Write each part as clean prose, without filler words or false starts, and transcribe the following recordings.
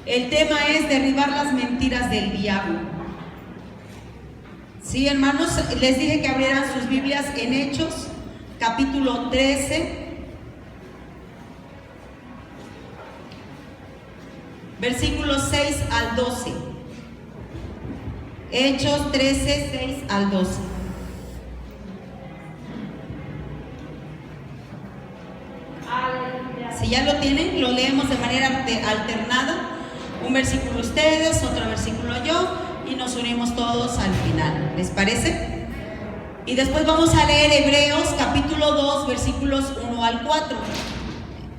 El tema es derribar las mentiras del diablo. Sí, hermanos, les dije que abrieran sus Biblias en Hechos, capítulo 13, versículos 6 al 12. Hechos 13, 6 al 12. Si ya lo tienen, lo leemos de manera alternada. Un versículo ustedes, otro versículo yo, y nos unimos todos al final. ¿Les parece? Y después vamos a leer Hebreos capítulo 2, versículos 1 al 4.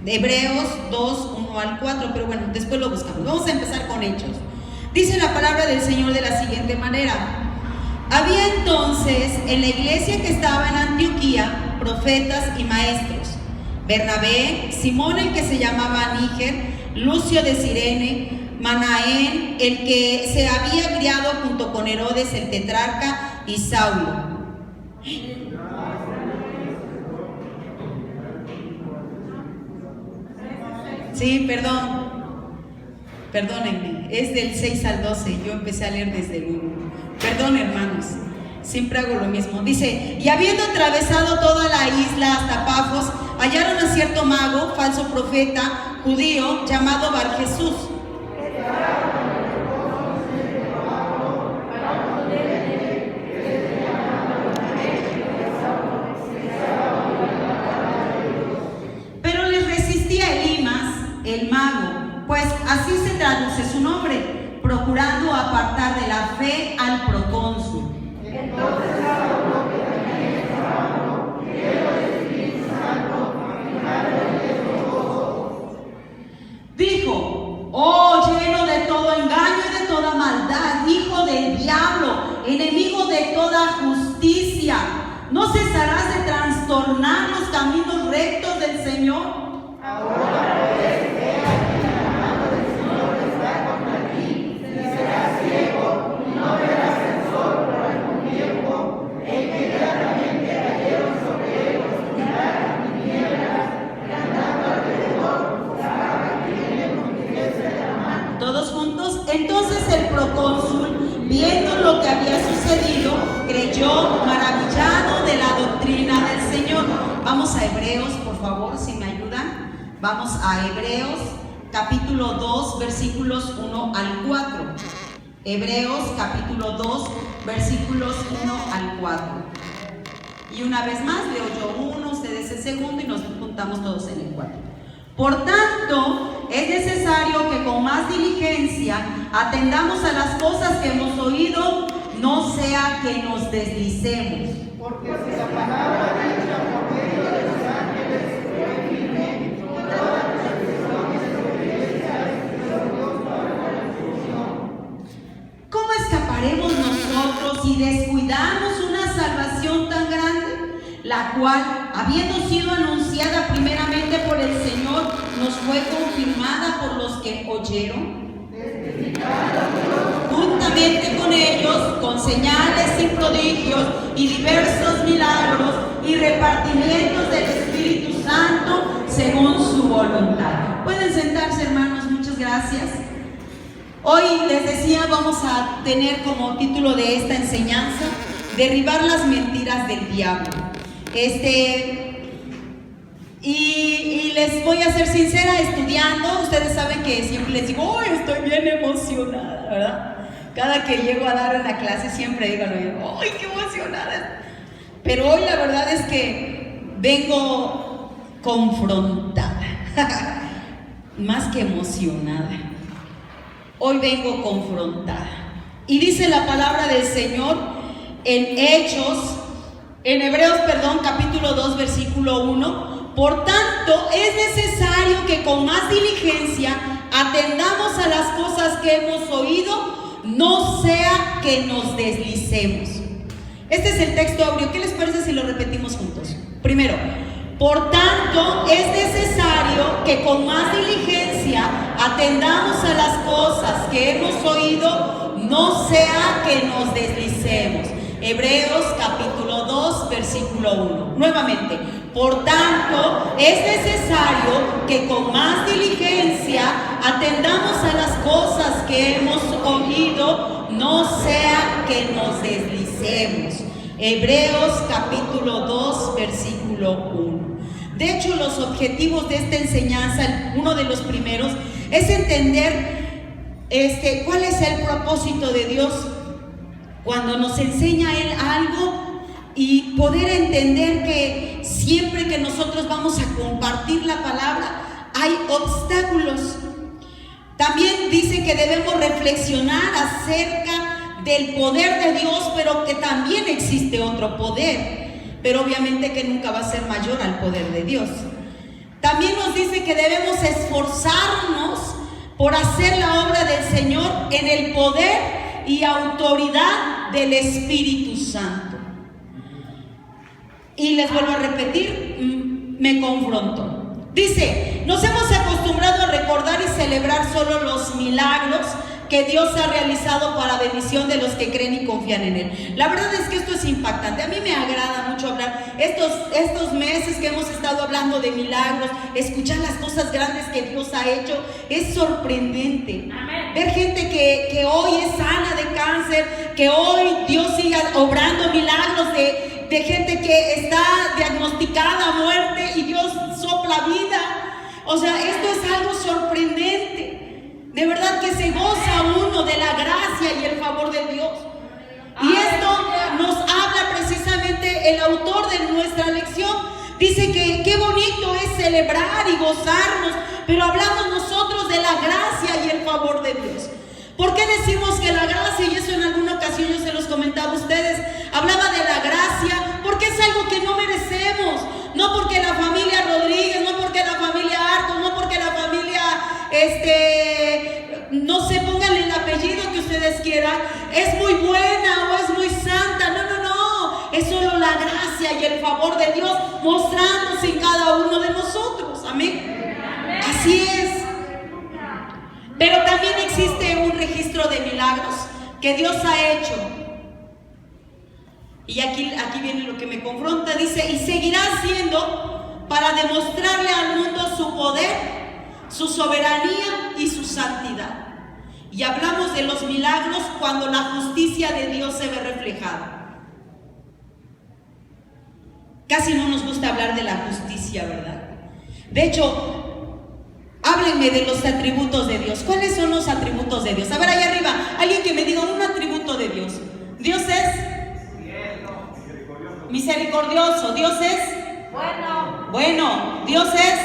Hebreos 2, 1 al 4, pero bueno, después lo buscamos. Vamos a empezar con Hechos. Dice la palabra del Señor de la siguiente manera: había entonces en la iglesia que estaba en Antioquía profetas y maestros: Bernabé, Simón el que se llamaba Níger, Lucio de Cirene, Manaén el que se había criado junto con Herodes el tetrarca, y Saulo. Sí, perdónenme, es del 6 al 12, yo empecé a leer desde el 1. Perdón, hermanos, siempre hago lo mismo. Dice: y habiendo atravesado toda la isla hasta Pafos, hallaron a cierto mago, falso profeta, judío, llamado Barjesús. Pero les resistía Elimas, el mago, pues así se traduce su nombre, procurando apartar de la fe al procónsul. Entonces dijo: oh, lleno de todo engaño y de toda maldad, hijo del diablo, enemigo de toda justicia, ¿no cesarás de trastornar los caminos rectos del Señor? Ahora pues, he aquí la mano del Señor está contra ti, y serás ciego y no verás el sol por algún tiempo. E inmediatamente cayeron sobre él oscuridad y tinieblas, y andando alrededor buscaban quién le cumpliese la mano. Todos juntos. Entonces el procónsul, viendo lo que había sucedido, creyó, maravillado de la doctrina del Señor. Vamos a Hebreos, por favor, si me ayudan. Vamos a Hebreos capítulo 2, versículos 1 al 4. Hebreos capítulo 2, versículos 1 al 4. Y una vez más leo yo uno, ustedes el segundo, y nos juntamos todos en el 4. Por tanto, es necesario que con más diligencia atendamos a las cosas que hemos oído, no sea que nos deslicemos. Porque si la palabra dicha por medio de los ángeles fue firme, todas las expresiones de obediencia a Dios para la destrucción, ¿cómo escaparemos nosotros si descuidamos una salvación tan grande, la cual, habiendo sido anunciada primeramente por el Señor, nos fue confirmada por los que oyeron? Juntamente con ellos, con señales y prodigios y diversos milagros y repartimientos del Espíritu Santo según su voluntad. Pueden sentarse, hermanos, muchas gracias. Hoy les decía, vamos a tener como título de esta enseñanza: derribar las mentiras del diablo. Y les voy a ser sincera, estudiando, ustedes saben que siempre les digo: ¡ay, estoy bien emocionada!, ¿verdad? Cada que llego a dar la clase siempre digo: ¡ay, qué emocionada! Pero hoy la verdad es que vengo confrontada, más que emocionada. Hoy vengo confrontada. Y dice la palabra del Señor en Hebreos, capítulo 2, versículo 1: por tanto, es necesario que con más diligencia atendamos a las cosas que hemos oído, no sea que nos deslicemos. Este es el texto áureo. ¿Qué les parece si lo repetimos juntos? Primero: por tanto, es necesario que con más diligencia atendamos a las cosas que hemos oído, no sea que nos deslicemos. Hebreos capítulo 2, versículo 1. Nuevamente: Por tanto, es necesario que con más diligencia atendamos a las cosas que hemos oído, no sea que nos deslicemos. Hebreos capítulo 2, versículo 1. De hecho, los objetivos de esta enseñanza, uno de los primeros, es entender cuál es el propósito de Dios cuando nos enseña Él algo, y poder entender que siempre que nosotros vamos a compartir la palabra hay obstáculos. También dice que debemos reflexionar acerca del poder de Dios, pero que también existe otro poder, pero obviamente que nunca va a ser mayor al poder de Dios. También nos dice que debemos esforzarnos por hacer la obra del Señor en el poder y autoridad del Espíritu Santo. Y les vuelvo a repetir, me confronto. Dice, nos hemos acostumbrado a recordar y celebrar solo los milagros que Dios ha realizado para bendición de los que creen y confían en Él. La verdad es que esto es impactante. A mí me agrada mucho hablar. Estos meses que hemos estado hablando de milagros, escuchar las cosas grandes que Dios ha hecho, es sorprendente. Amén. Ver gente que hoy es sana de cáncer, que hoy Dios siga obrando milagros de gente que está diagnosticada a muerte y Dios sopla vida. O sea, esto es algo sorprendente. De verdad que se goza uno de la gracia y el favor de Dios. Y esto nos habla precisamente el autor de nuestra lección. Dice que qué bonito es celebrar y gozarnos, pero hablamos nosotros de la gracia y el favor de Dios. ¿Por qué decimos que la gracia? Y eso en alguna ocasión yo se los comentaba a ustedes. Hablaba de la gracia porque es algo que no merecemos. No porque la familia Rodríguez, no porque la familia Arcos, no porque la familia no se pongan el apellido que ustedes quieran, es muy buena o es muy santa. No, es solo la gracia y el favor de Dios mostrándose en cada uno de nosotros. Amén. Así es. Pero también existe un registro de milagros que Dios ha hecho. Y aquí viene lo que me confronta. Dice, y seguirá haciendo para demostrarle al mundo su poder, su soberanía y su santidad. Y hablamos de los milagros cuando la justicia de Dios se ve reflejada. Casi no nos gusta hablar de la justicia, ¿verdad? De hecho, háblenme de los atributos de Dios. ¿Cuáles son los atributos de Dios? A ver, allá arriba, alguien que me diga un atributo de Dios. Dios es misericordioso. Dios es bueno. Dios es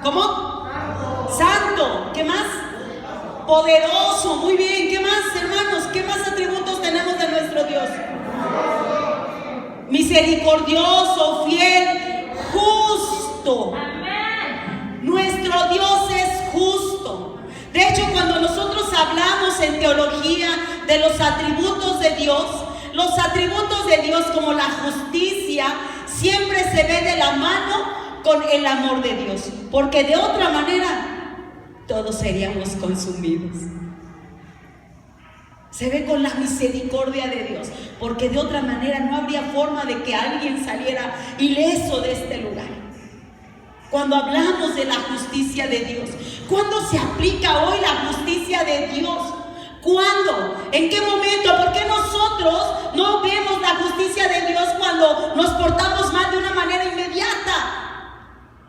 ¿cómo? Santo. ¿Qué más? Poderoso. Muy bien. ¿Qué más, hermanos? ¿Qué más atributos tenemos de nuestro Dios? Misericordioso, fiel, justo. Nuestro Dios es justo. De hecho, cuando nosotros hablamos en teología de los atributos de Dios, los atributos de Dios como la justicia siempre se ve de la mano con el amor de Dios, porque de otra manera todos seríamos consumidos. Se ve con la misericordia de Dios, porque de otra manera no habría forma de que alguien saliera ileso de este lugar. Cuando hablamos de la justicia de Dios, ¿cuándo se aplica hoy la justicia de Dios? ¿Cuándo? ¿En qué momento? ¿Por qué nosotros no vemos la justicia de Dios cuando nos portamos mal de una manera inmediata?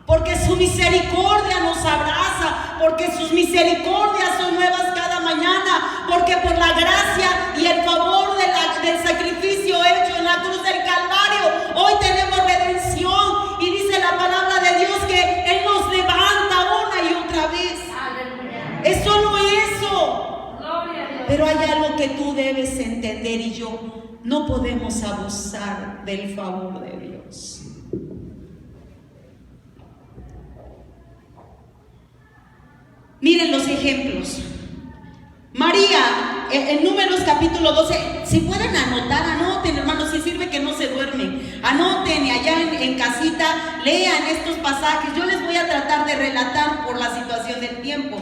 Porque su misericordia nos abraza, porque sus misericordias son nuevas cada mañana, porque por la gracia y el favor del sacrificio hecho en la cruz del Calvario, hoy tenemos redención. Y dice la palabra de Dios que Él nos levanta una y otra vez. Aleluya. Es solo eso. Pero hay algo que tú debes entender y yo: no podemos abusar del favor de Dios. Miren los ejemplos. María, en Números capítulo 12, si pueden anotar, anoten, hermanos, si sirve que no se duermen, anoten y allá en casita lean estos pasajes. Yo les voy a tratar de relatar por la situación del tiempo,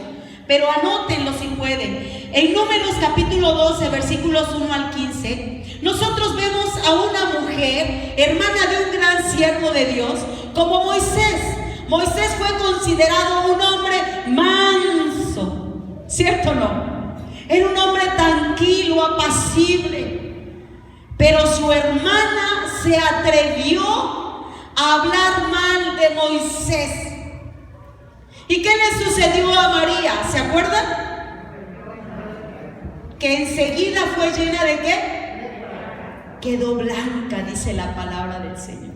pero anótenlo si pueden. En Números capítulo 12, versículos 1 al 15, Nosotros vemos a una mujer, hermana de un gran siervo de Dios, como Moisés. Moisés fue considerado un hombre manso, ¿cierto o no? Era un hombre tranquilo, apacible. Pero su hermana se atrevió a hablar mal de Moisés. ¿Y qué le sucedió a María? ¿Se acuerdan? Que enseguida fue llena de ¿qué? Quedó blanca, dice la palabra del Señor.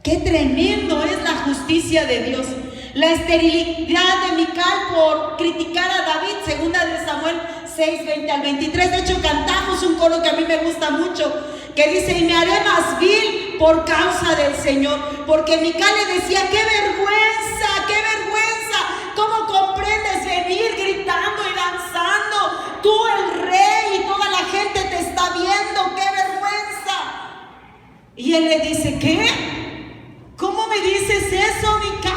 Qué tremendo es la justicia de Dios. La esterilidad de Mical por criticar a David, segunda de Samuel 6, 20 al 23. De hecho, cantamos un coro que a mí me gusta mucho, que dice: y me haré más vil por causa del Señor. Porque Mical le decía: qué vergüenza, qué vergüenza. ¿Cómo comprendes venir gritando y danzando? Tú, el rey, y toda la gente te está viendo. ¡Qué vergüenza! Y él le dice: ¿qué? ¿Cómo me dices eso, Mical?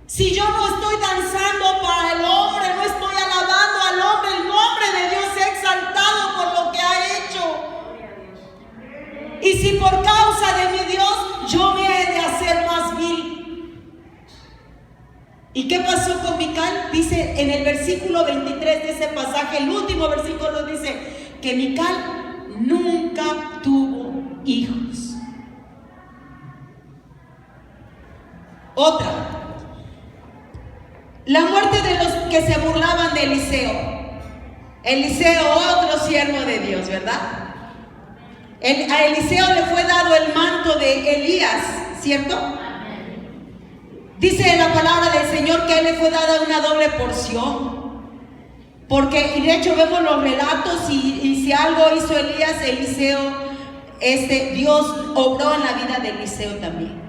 Si yo no estoy danzando para el hombre, no estoy alabando al hombre, el nombre de Dios se ha exaltado por lo que ha hecho. Y si por causa de mi Dios yo me he de hacer más vil. ¿Y qué pasó con Mical? Dice en el versículo 23 de ese pasaje, el último versículo dice que Mical nunca tuvo hijos. Otra, la muerte de los que se burlaban de Eliseo. Eliseo, otro siervo de Dios, ¿verdad? A Eliseo le fue dado el manto de Elías, ¿cierto? Dice la palabra del Señor que a él le fue dada una doble porción. Porque, y de hecho vemos los relatos, y si algo hizo Elías, Eliseo, Dios obró en la vida de Eliseo también.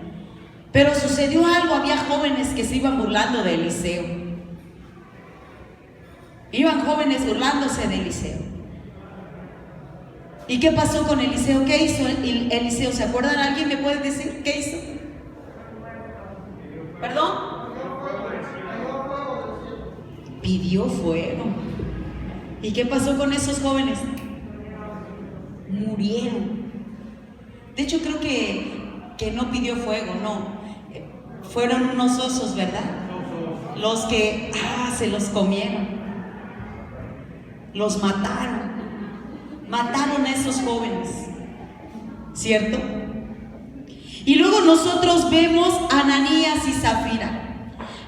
Pero sucedió algo, había jóvenes que se iban burlando de Eliseo. Iban jóvenes burlándose de Eliseo. ¿Y qué pasó con Eliseo? ¿Qué hizo Eliseo? ¿Se acuerdan? ¿Alguien me puede decir qué hizo? ¿Perdón? Pidió fuego. ¿Y qué pasó con esos jóvenes? Murieron. De hecho, creo que no pidió fuego, no. Fueron unos osos, ¿verdad? Los que se los comieron. Los mataron. Mataron a esos jóvenes, ¿cierto? Y luego nosotros vemos a Ananías y Zafira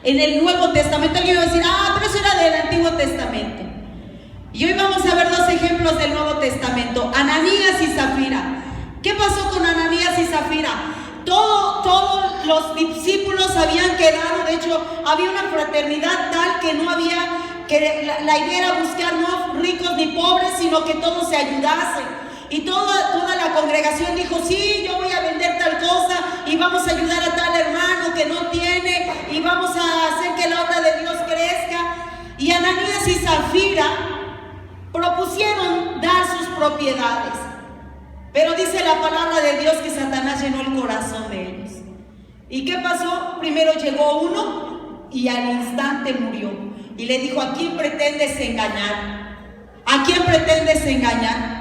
en el Nuevo Testamento. Alguien va a decir: pero eso era del Antiguo Testamento. Y hoy vamos a ver dos ejemplos del Nuevo Testamento: Ananías y Zafira. ¿Qué pasó con Ananías y Zafira? Todos los discípulos habían quedado, de hecho había una fraternidad tal que no había, que la idea era buscar no ricos ni pobres, sino que todos se ayudasen. Y toda la congregación dijo: sí, yo voy a vender tal cosa y vamos a ayudar a tal hermano que no tiene, y vamos a hacer que la obra de Dios crezca. Y Ananías y Zafira propusieron dar sus propiedades. Pero dice la palabra de Dios que Satanás llenó el corazón de ellos. ¿Y qué pasó? Primero llegó uno y al instante murió. Y le dijo: ¿a quién pretendes engañar? ¿A quién pretendes engañar?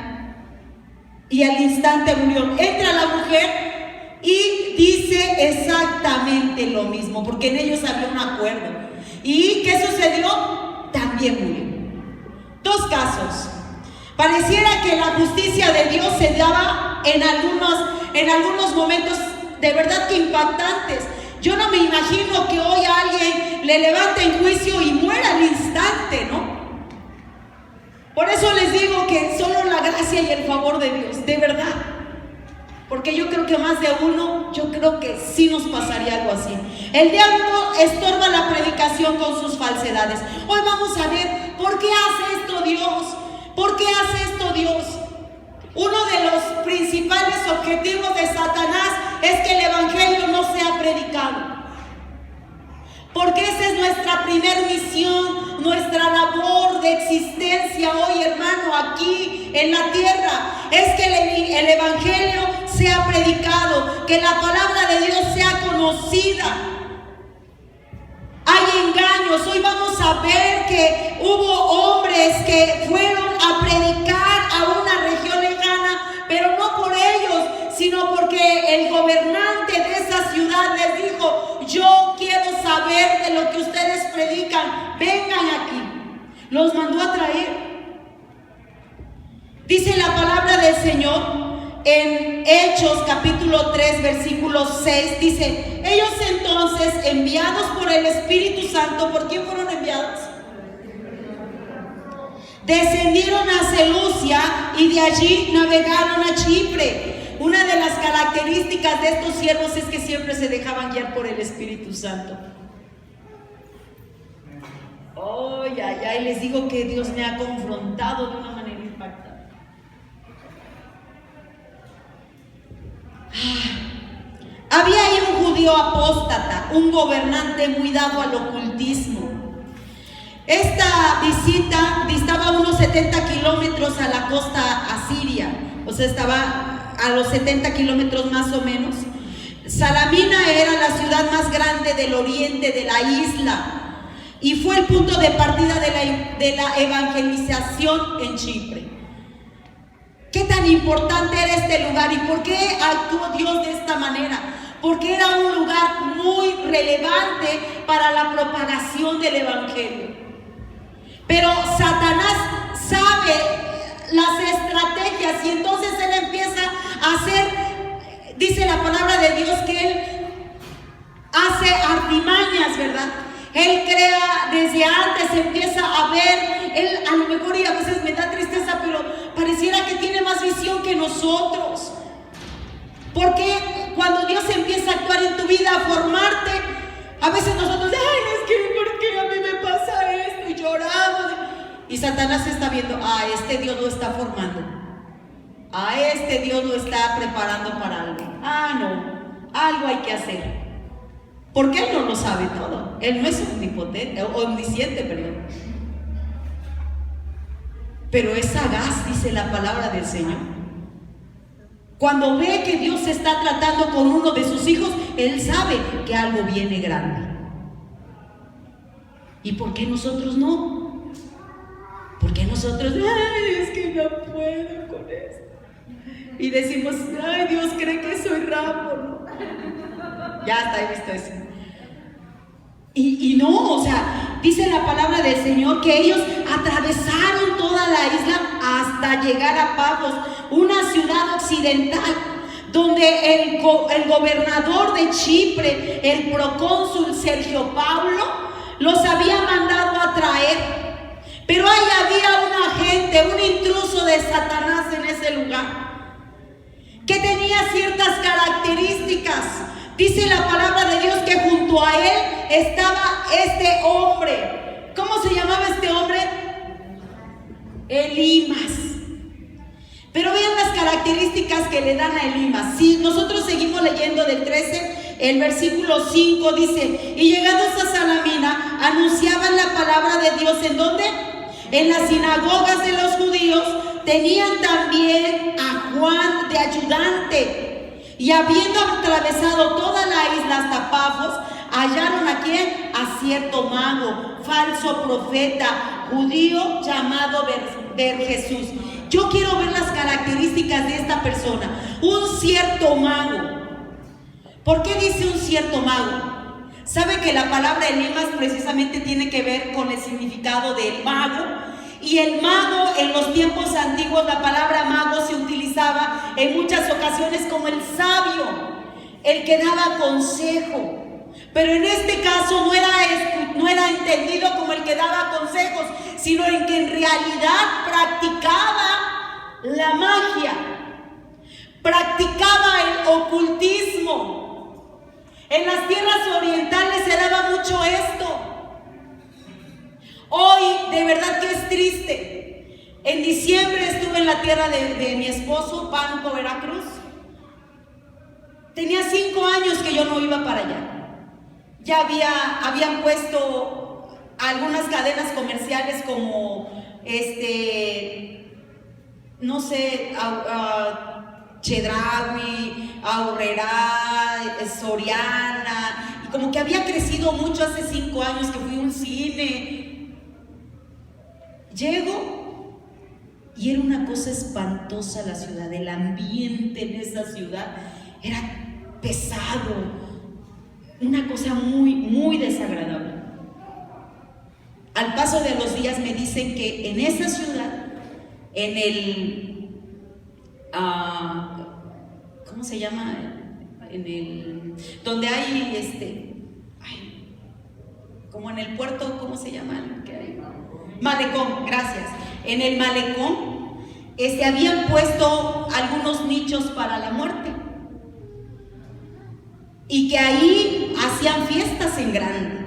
Y al instante murió. Entra la mujer y dice exactamente lo mismo, porque en ellos había un acuerdo. ¿Y qué sucedió? También murió. Dos casos. Pareciera que la justicia de Dios se daba en algunos momentos de verdad que impactantes. Yo no me imagino que hoy a alguien le levanten juicio y muera al instante, ¿no? Por eso les digo que solo la gracia y el favor de Dios, de verdad. Porque yo creo que más de uno, yo creo que sí nos pasaría algo así. El diablo estorba la predicación con sus falsedades. Hoy vamos a ver por qué hace esto Dios. ¿Por qué hace esto Dios? Uno de los principales objetivos de Satanás es que el evangelio no sea predicado. Porque esa es nuestra primer misión, nuestra labor de existencia hoy, hermano, aquí en la tierra. Es que el evangelio sea predicado, que la palabra de Dios sea conocida. Hay engaños. Hoy vamos a ver que hubo hombres que fueron a predicar a una lo que ustedes predican, vengan aquí. Los mandó a traer. Dice la palabra del Señor en Hechos capítulo 3 versículo 6, dice: ellos entonces, enviados por el Espíritu Santo, ¿por quién fueron enviados? Descendieron a Seleucia y de allí navegaron a Chipre. Una de las características de estos siervos es que siempre se dejaban guiar por el Espíritu Santo. Ay, les digo que Dios me ha confrontado de una manera impactante. Había ahí un judío apóstata, un gobernante muy dado al ocultismo. Esta visita distaba unos 70 kilómetros a la costa asiria, o sea, estaba a los 70 kilómetros más o menos. Salamina era la ciudad más grande del oriente de la isla y fue el punto de partida de la evangelización en Chipre. ¿Qué tan importante era este lugar y por qué actuó Dios de esta manera? Porque era un lugar muy relevante para la propagación del evangelio. Pero Satanás sabe las estrategias y entonces él empieza a hacer, dice la palabra de Dios, que él hace artimañas, ¿verdad? Él crea desde antes, empieza a ver, él a lo mejor, y a veces me da tristeza, pero pareciera que tiene más visión que nosotros. Porque cuando Dios empieza a actuar en tu vida, a formarte, a veces nosotros, es que ¿por qué a mí me pasa esto? Y lloramos. Y Satanás está viendo, este Dios lo está formando. Este Dios lo está preparando para algo. No, algo hay que hacer. Porque Él no lo sabe todo. Él no es omnisciente, perdón. Pero es sagaz, dice la palabra del Señor. Cuando ve que Dios está tratando con uno de sus hijos, Él sabe que algo viene grande. ¿Y por qué nosotros no? Porque nosotros, es que no puedo con esto. Y decimos, Dios cree que soy Rambo, ¿no? Ya está, he visto eso. Y no, o sea, dice la palabra del Señor que ellos atravesaron toda la isla hasta llegar a Pafos, una ciudad occidental, donde el gobernador de Chipre, el procónsul Sergio Paulo, los había mandado a traer. Pero ahí había un agente, un intruso de Satanás en ese lugar, que tenía ciertas características. Dice la palabra de Dios que junto a él estaba este hombre. ¿Cómo se llamaba este hombre? Elimas. Pero vean las características que le dan a Elimas. Si nosotros seguimos leyendo del 13, el versículo 5 dice: y llegados a Salamina, anunciaban la palabra de Dios. ¿En dónde? En las sinagogas de los judíos. Tenían también a Juan de ayudante. Y habiendo atravesado toda la isla hasta Pafos, hallaron a quién? A cierto mago, falso profeta, judío llamado Jesús. Yo quiero ver las características de esta persona. Un cierto mago. ¿Por qué dice un cierto mago? ¿Sabe que la palabra Elimas precisamente tiene que ver con el significado del mago? Y el mago, en los tiempos antiguos, la palabra mago se utilizaba en muchas ocasiones como el sabio, el que daba consejo. Pero en este caso no era entendido como el que daba consejos, sino en que en realidad practicaba la magia, practicaba el ocultismo. En las tierras orientales se daba mucho esto. Hoy de verdad que es triste. En diciembre estuve en la tierra de mi esposo, Pánuco, Veracruz. Tenía 5 años que yo no iba para allá. Ya habían puesto algunas cadenas comerciales como no sé, Chedraui, Aurrera, Soriana, y como que había crecido mucho hace 5 años que fui a un cine. Llego y era una cosa espantosa la ciudad, el ambiente en esa ciudad era pesado, una cosa muy, muy desagradable. Al paso de los días me dicen que en esa ciudad, en el, ¿cómo se llama? En el, donde hay como en el puerto, ¿cómo se llama? ¿Qué hay? Malecón, gracias. En el malecón, habían puesto algunos nichos para la muerte. Y que ahí hacían fiestas en grande.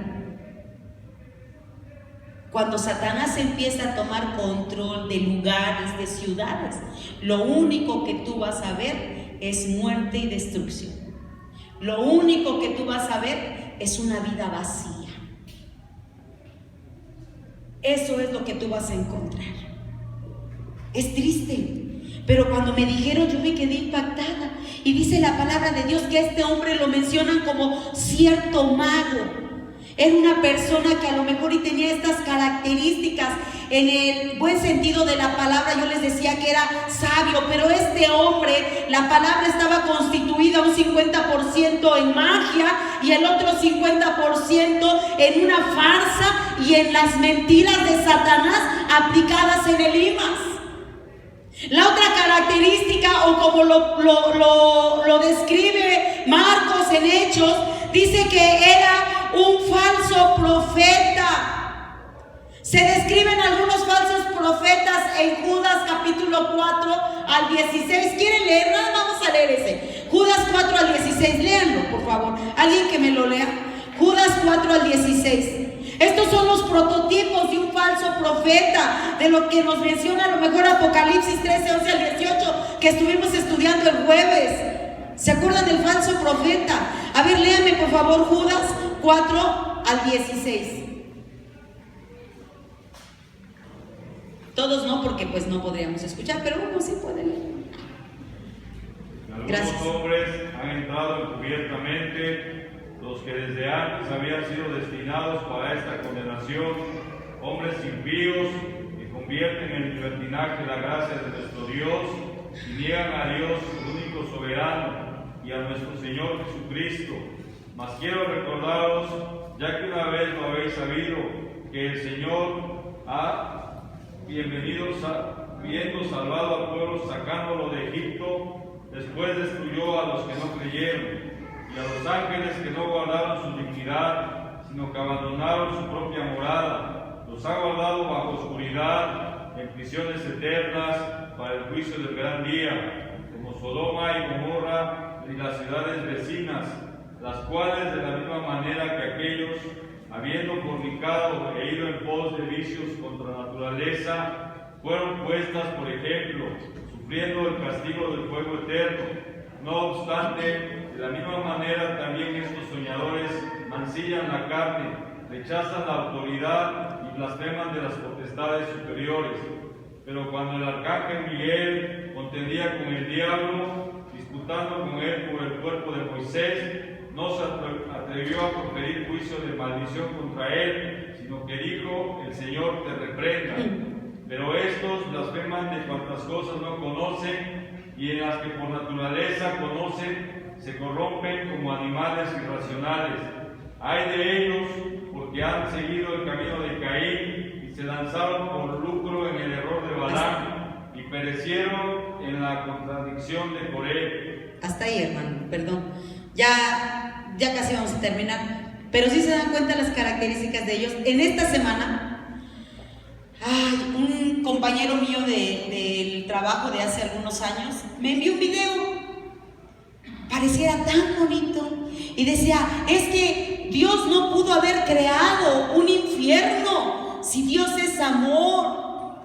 Cuando Satanás empieza a tomar control de lugares, de ciudades, lo único que tú vas a ver es muerte y destrucción. Lo único que tú vas a ver es una vida vacía. Eso es lo que tú vas a encontrar. Es triste, pero cuando me dijeron, yo me quedé impactada. Y dice la palabra de Dios que a este hombre lo mencionan como cierto mago. Era una persona que a lo mejor y tenía estas características. En el buen sentido de la palabra, yo les decía que era sabio, pero este hombre, la palabra estaba constituida un 50% en magia y el otro 50% en una farsa y en las mentiras de Satanás aplicadas en el IMAS. La otra característica, o como lo describe Marcos en Hechos, dice que era un falso profeta. Se describen algunos falsos profetas en Judas capítulo 4 al 16. ¿Quieren leer? Nada, vamos a leer ese. Judas 4 al 16. Léanlo, por favor. Alguien que me lo lea. Judas 4 al 16. Estos son los prototipos de un falso profeta, de lo que nos menciona a lo mejor Apocalipsis 13, 11 al 18, que estuvimos estudiando el jueves. ¿Se acuerdan del falso profeta? A ver, léanme por favor Judas 4 al 16. Todos no, porque pues no podríamos escuchar, pero uno sí puede leer. Algunos hombres han entrado encubiertamente, los que desde antes habían sido destinados para esta condenación, hombres impíos que convierten en libertinaje la gracia de nuestro Dios y niegan a Dios, el único soberano, y a nuestro Señor Jesucristo. Mas quiero recordaros, ya que una vez lo habéis sabido, que el Señor ha habiendo salvado al pueblo sacándolo de Egipto, después destruyó a los que no creyeron, y a los ángeles que no guardaron su dignidad, sino que abandonaron su propia morada. Los ha guardado bajo oscuridad, en prisiones eternas, para el juicio del gran día, como Sodoma y Gomorra y las ciudades vecinas, las cuales de la misma manera que aquellos, habiendo fornicado e ido en pos de vicios contra la naturaleza, fueron puestas por ejemplo, sufriendo el castigo del fuego eterno. No obstante, de la misma manera también estos soñadores mancillan la carne, rechazan la autoridad y blasfeman de las potestades superiores. Pero cuando el arcángel Miguel contendía con el diablo, disputando con él por el cuerpo de Moisés, no se atrevió a proferir juicio de maldición contra él, sino que dijo: el Señor te reprenda. Pero estos blasfeman de cuantas cosas no conocen, y en las que por naturaleza conocen, se corrompen como animales irracionales. Ay de ellos, porque han seguido el camino de Caín, y se lanzaron por lucro en el error de Balaam, y perecieron en la contradicción de Coré. Hasta ahí, hermano, perdón. Ya casi vamos a terminar, pero sí se dan cuenta las características de ellos. En esta semana, un compañero mío del trabajo de hace algunos años me envió un video, pareciera tan bonito, y decía: es que Dios no pudo haber creado un infierno si Dios es amor.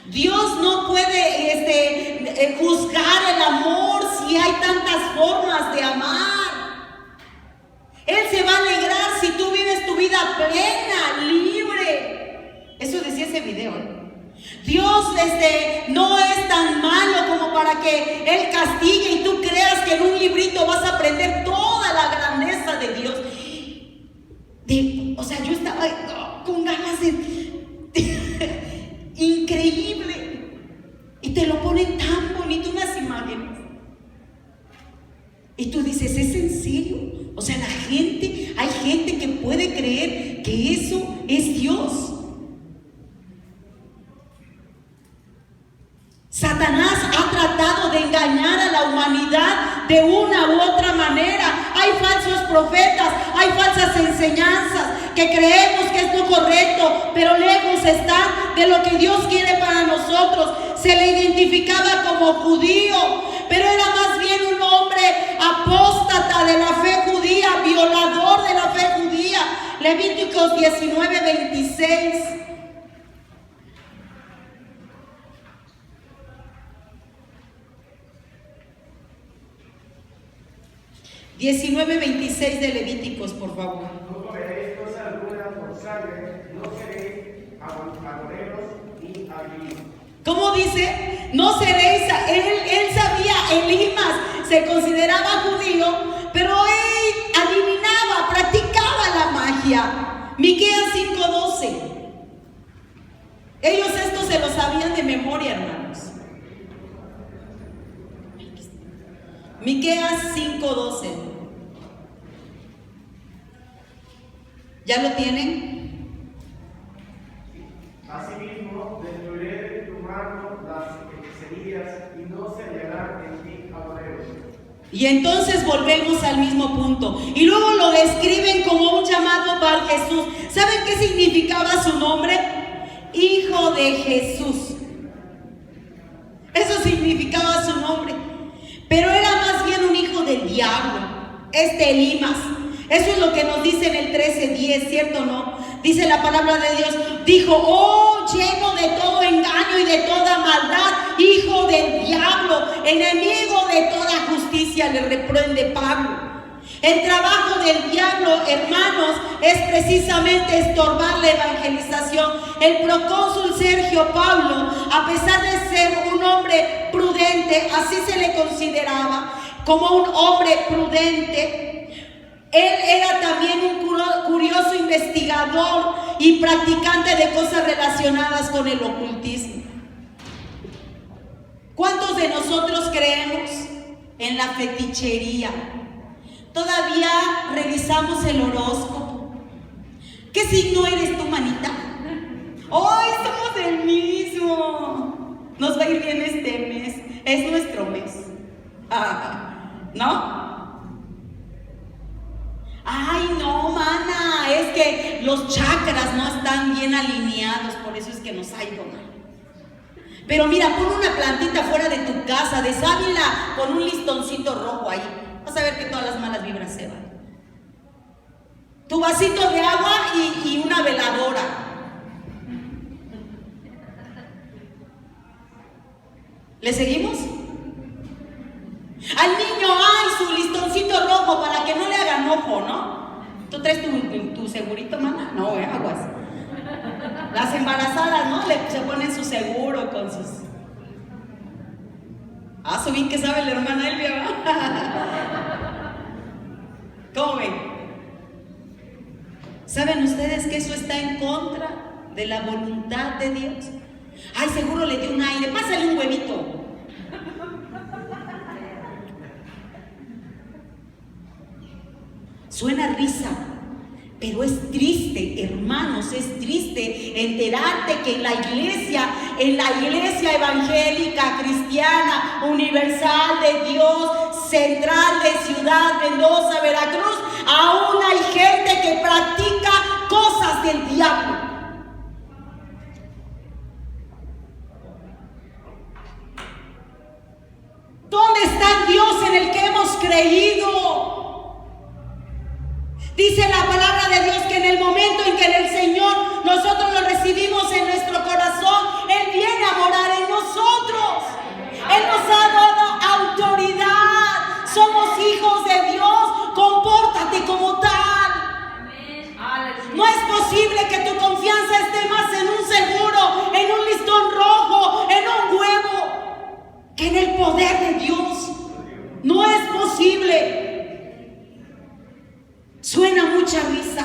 Dios no puede juzgar el amor si hay tantas formas de amar. Él se va a alegrar si tú vives tu vida plena, libre. Eso decía ese video. Dios no es tan malo como para que Él castigue y tú creas que en un librito vas a aprender toda la grandeza de Dios. O sea, yo estaba con ganas de increíble. Y te lo ponen tan bonito, unas imágenes. Y tú dices: ¿es en serio? O sea, hay gente que puede creer que eso es Dios. Satanás ha tratado de engañar a la humanidad de una u otra manera. Hay falsos profetas, hay falsas enseñanzas que creemos que es lo correcto, pero lejos están de lo que Dios quiere para nosotros. Se le identificaba como judío, pero era más bien un hombre apóstata de la fe judía, violador de la fe judía. Levíticos 19:26. 19:26 de Levíticos, por favor. No comeréis cosa alguna por sangre, no seréis agoreros ni adivinos. ¿Cómo dice? No seréis, él sabía, Elimas se consideraba judío, pero él adivinaba, practicaba la magia. Miqueas 5:12. Ellos esto se lo sabían de memoria, hermanos. Miqueas 5:12. ¿Ya lo tienen? Asimismo, destruiré de tu mano las hechicerías y no se hallarán en ti agoreros. Y entonces volvemos al mismo punto. Y luego lo describen como un llamado Bar Jesús. ¿Saben qué significaba su nombre? Hijo de Jesús. Eso significaba su nombre. Pero era más bien un hijo del diablo, Elimas. Eso es lo que nos dice en el 13:10, ¿cierto o no? Dice la palabra de Dios, dijo, oh, lleno de todo engaño y de toda maldad, hijo del diablo, enemigo de toda justicia, le reprende Pablo. El trabajo del diablo, hermanos, es precisamente estorbar la evangelización. El procónsul Sergio Paulo, a pesar de ser un hombre prudente, así se le consideraba, como un hombre prudente, él era también un curioso investigador y practicante de cosas relacionadas con el ocultismo. ¿Cuántos de nosotros creemos en la fetichería? Todavía revisamos el horóscopo. ¿Qué signo eres tú, manita? ¡Hoy somos el mismo! Nos va a ir bien este mes. Es nuestro mes. ¿No? Ay, no, mana, es que los chakras no están bien alineados, por eso es que nos ha ido mal. Pero mira, pon una plantita fuera de tu casa, de sábila con un listoncito rojo ahí. Vas a ver que todas las malas vibras se van. Tu vasito de agua y una veladora. ¿Le seguimos? Al niño, ay, su listoncito rojo para que no le hagan ojo, ¿no? ¿Tú traes tu segurito, mana? No, aguas. Las embarazadas, ¿no? Se ponen su seguro con sus... Su bien que sabe la hermana Elvia, ¿verdad? ¿Cómo ven? ¿Saben ustedes que eso está en contra de la voluntad de Dios? Ay, seguro le dio un aire, pásale un huevito. Suena risa, pero es triste, hermanos, es triste enterarte que en la iglesia evangélica, cristiana, universal de Dios, central de Ciudad Mendoza, Veracruz, aún hay gente que practica cosas del diablo. ¿Dónde está Dios en el que hemos creído? Dice la palabra de Dios que en el momento en que el Señor nosotros lo recibimos en nuestro corazón, Él viene a morar en nosotros. Él nos ha dado autoridad. Somos hijos de Dios. Compórtate como tal. No es posible que tu confianza esté más en un seguro, en un listón rojo, en un huevo, que en el poder de Dios. No es posible. Suena mucha risa,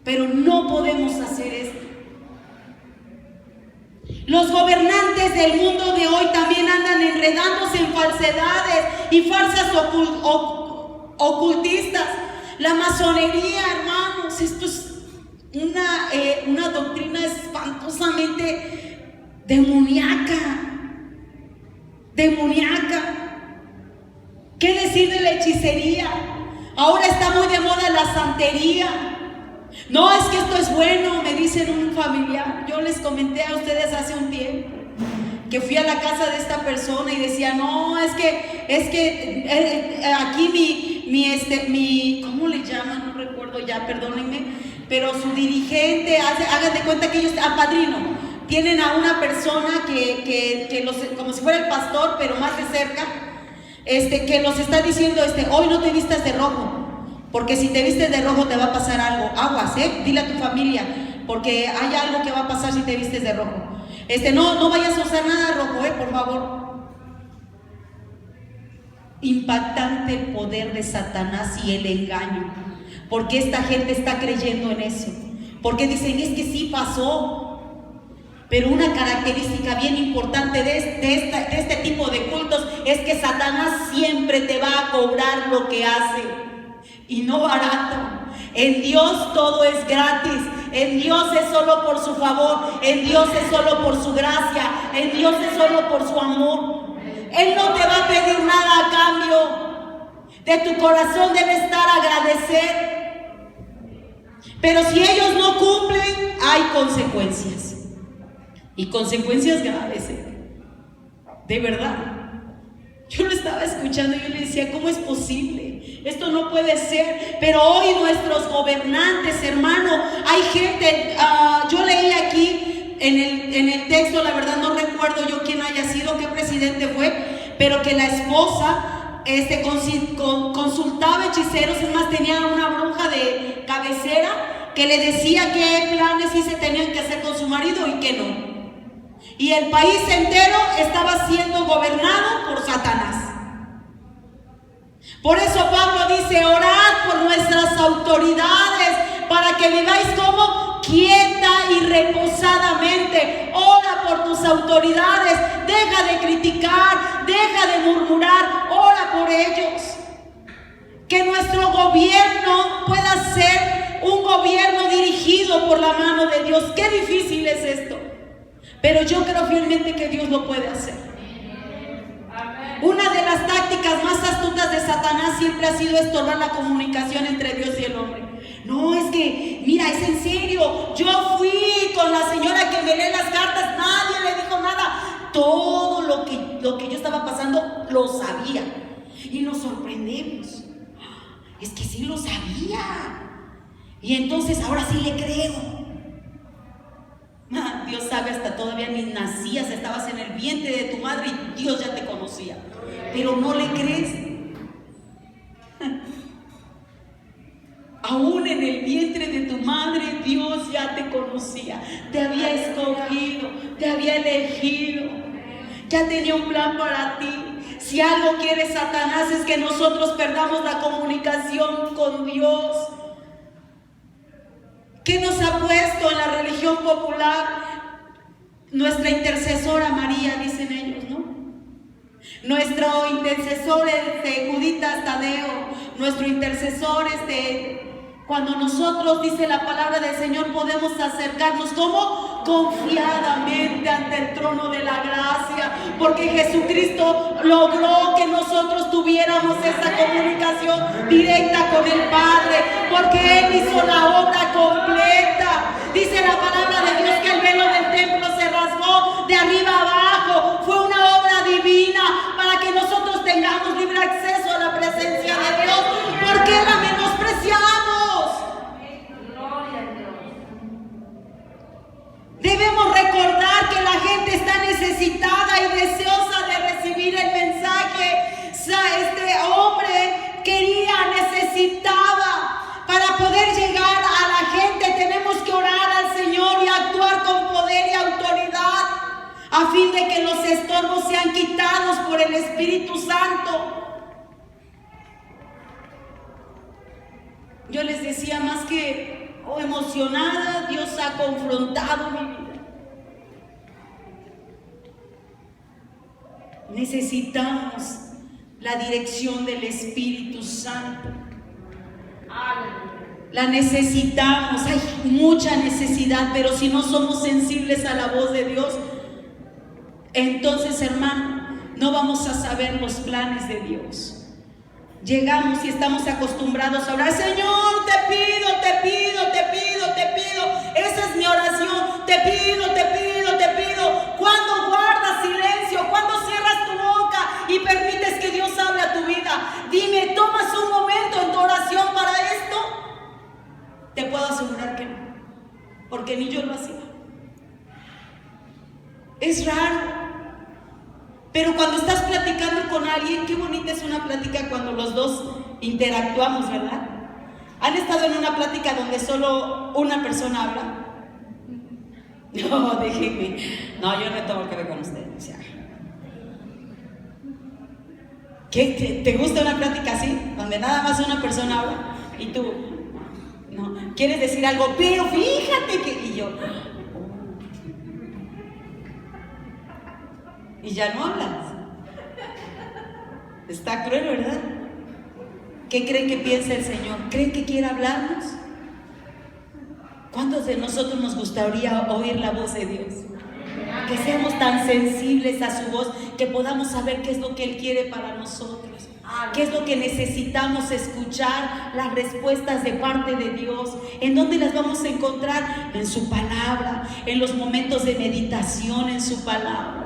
pero no podemos hacer esto. Los gobernantes del mundo de hoy también andan enredándose en falsedades y falsas ocultistas. La masonería, hermanos, esto es una doctrina espantosamente demoníaca. ¿Qué decir de la hechicería? Ahora está muy de moda la santería. No, es que esto es bueno, me dicen un familiar. Yo les comenté a ustedes hace un tiempo que fui a la casa de esta persona y decía, no, es que aquí mi, ¿cómo le llaman? No recuerdo ya, perdónenme, pero su dirigente, hagan de cuenta que ellos, padrino, tienen a una persona que como si fuera el pastor, pero más de cerca, que los está diciendo, hoy no te vistas de rojo, porque si te vistes de rojo te va a pasar algo, aguas, dile a tu familia, porque hay algo que va a pasar si te vistes de rojo. No vayas a usar nada rojo, por favor. Impactante el poder de Satanás y el engaño. Porque esta gente está creyendo en eso. Porque dicen, es que sí pasó. Pero una característica bien importante de este tipo de cultos es que Satanás siempre te va a cobrar lo que hace. Y no barato. En Dios todo es gratis. En Dios es solo por su favor. En Dios es solo por su gracia. En Dios es solo por su amor. Él no te va a pedir nada a cambio. De tu corazón debe estar agradecer. Pero si ellos no cumplen, hay consecuencias. Y consecuencias graves, de verdad. Yo lo estaba escuchando y yo le decía, ¿cómo es posible? Esto no puede ser. Pero hoy nuestros gobernantes, hermano, hay gente, yo leí aquí en el texto, la verdad no recuerdo yo quién haya sido, qué presidente fue, pero que la esposa consultaba hechiceros, es más, tenía una bruja de cabecera que le decía qué planes sí se tenían que hacer con su marido y qué no. Y el país entero estaba siendo gobernado por Satanás. Por eso Pablo dice, orad por nuestras autoridades para que viváis como quieta y reposadamente. Ora por tus autoridades, deja de criticar, deja de murmurar, ora por ellos. Que nuestro gobierno pueda ser un gobierno dirigido por la mano de Dios. Qué difícil es esto. Pero yo creo fielmente que Dios lo puede hacer. Una de las tácticas más astutas de Satanás siempre ha sido estorbar la comunicación entre Dios y el hombre. No, es que, mira, es en serio. Yo fui con la señora que me lee las cartas, nadie le dijo nada. Todo lo que yo estaba pasando lo sabía. Y nos sorprendemos. Es que sí lo sabía. Y entonces ahora sí le creo. Dios sabe, hasta todavía ni nacías, estabas en el vientre de tu madre y Dios ya te conocía. Pero no le crees. Aún en el vientre de tu madre Dios ya te conocía. Te había escogido, te había elegido. Ya tenía un plan para ti. Si algo quiere Satanás es que nosotros perdamos la comunicación con Dios. ¿Qué nos ha puesto en la religión popular? Nuestra intercesora María, dicen ellos, ¿no? Nuestro intercesor Juditas Tadeo, nuestro intercesor cuando nosotros, dice la palabra del Señor, podemos acercarnos como confiadamente ante el trono de la gracia, porque Jesucristo logró que nosotros tuviéramos esa comunicación directa con el Padre, porque Él hizo la obra completa. Dice la palabra de Dios que el velo del templo se rasgó de arriba abajo. Fue una obra divina para que nosotros tengamos libre acceso a la presencia de Dios. ¿Por qué la menospreciamos? Debemos recordar que la gente está necesitada y deseosa de recibir el mensaje. Este hombre necesitaba. Para poder llegar a la gente tenemos que orar al Señor y actuar con poder y autoridad a fin de que los estorbos sean quitados por el Espíritu Santo. Yo les decía, más que emocionada, Dios ha confrontado mi vida. Necesitamos la dirección del Espíritu Santo. La necesitamos, hay mucha necesidad, pero si no somos sensibles a la voz de Dios, entonces, hermano, no vamos a saber los planes de Dios. Llegamos y estamos acostumbrados a orar: Señor, te pido, te pido, te pido, te pido. Esa es mi oración: te pido, te pido, te pido. Cuando guardas silencio, cuando cierras tu boca y permites que Dios hable a tu vida, dime, ¿tomas un momento en tu oración para esto? Te puedo asegurar que no, porque ni yo lo hacía. Es raro. Pero cuando estás platicando con alguien, qué bonita es una plática cuando los dos interactuamos, ¿verdad? ¿Han estado en una plática donde solo una persona habla? No, déjenme. No, yo no tengo que ver con ustedes. O sea, ¿qué, te gusta una plática así? Donde nada más una persona habla y tú, no, quieres decir algo, pero fíjate que... Y yo... Y ya no hablas. Está cruel, ¿verdad? ¿Qué creen que piensa el Señor? ¿Creen que quiere hablarnos? ¿Cuántos de nosotros nos gustaría oír la voz de Dios? Que seamos tan sensibles a su voz, que podamos saber qué es lo que Él quiere para nosotros, qué es lo que necesitamos escuchar, las respuestas de parte de Dios. ¿En dónde las vamos a encontrar? En su palabra, en los momentos de meditación en su palabra.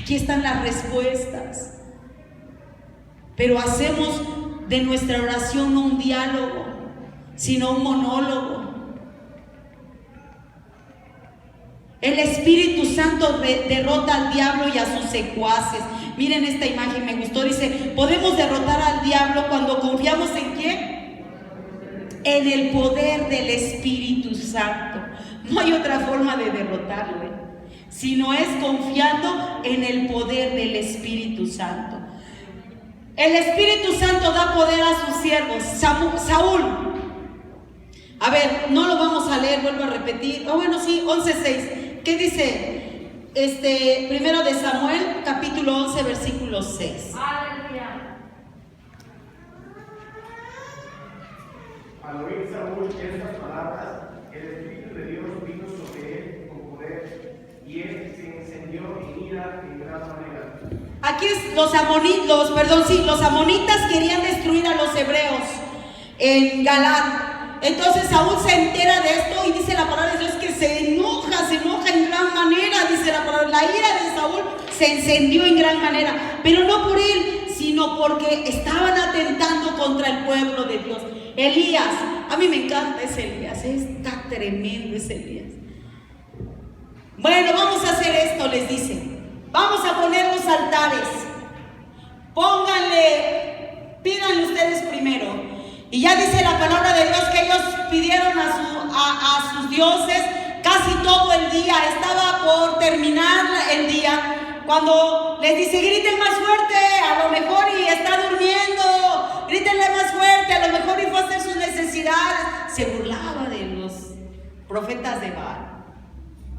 Aquí están las respuestas. Pero hacemos de nuestra oración no un diálogo, sino un monólogo. El Espíritu Santo derrota al diablo y a sus secuaces. Miren esta imagen, me gustó. Dice, podemos derrotar al diablo cuando confiamos ¿en quién? En el poder del Espíritu Santo. No hay otra forma de derrotarlo, sino es confiando en el poder del Espíritu Santo. El Espíritu Santo da poder a sus siervos. Saúl, a ver, no lo vamos a leer, vuelvo a repetir. Bueno, sí, 11:6. ¿Qué dice? Primero de Samuel, capítulo 11, versículo 6. Aleluya. Al oír Saúl estas palabras, el Espíritu de Dios vino sobre él con poder, y él se encendió en ira en gran manera. Aquí los amonitas querían destruir a los hebreos en Galaad. Entonces Saúl se entera de esto y dice la palabra de Dios que se enoja en gran manera. Dice la palabra, la ira de Saúl se encendió en gran manera, pero no por él, sino porque estaban atentando contra el pueblo de Dios. Elías, a mí me encanta ese Elías, está tremendo ese Elías. Bueno, vamos a hacer esto, les dice. Vamos a poner los altares. Pídanle ustedes primero. Y ya dice la palabra de Dios que ellos pidieron a sus dioses casi todo el día. Estaba por terminar el día cuando les dice, griten más fuerte, a lo mejor y está durmiendo, grítenle más fuerte, a lo mejor y fue a hacer sus necesidades. Se burlaba de los profetas de Baal.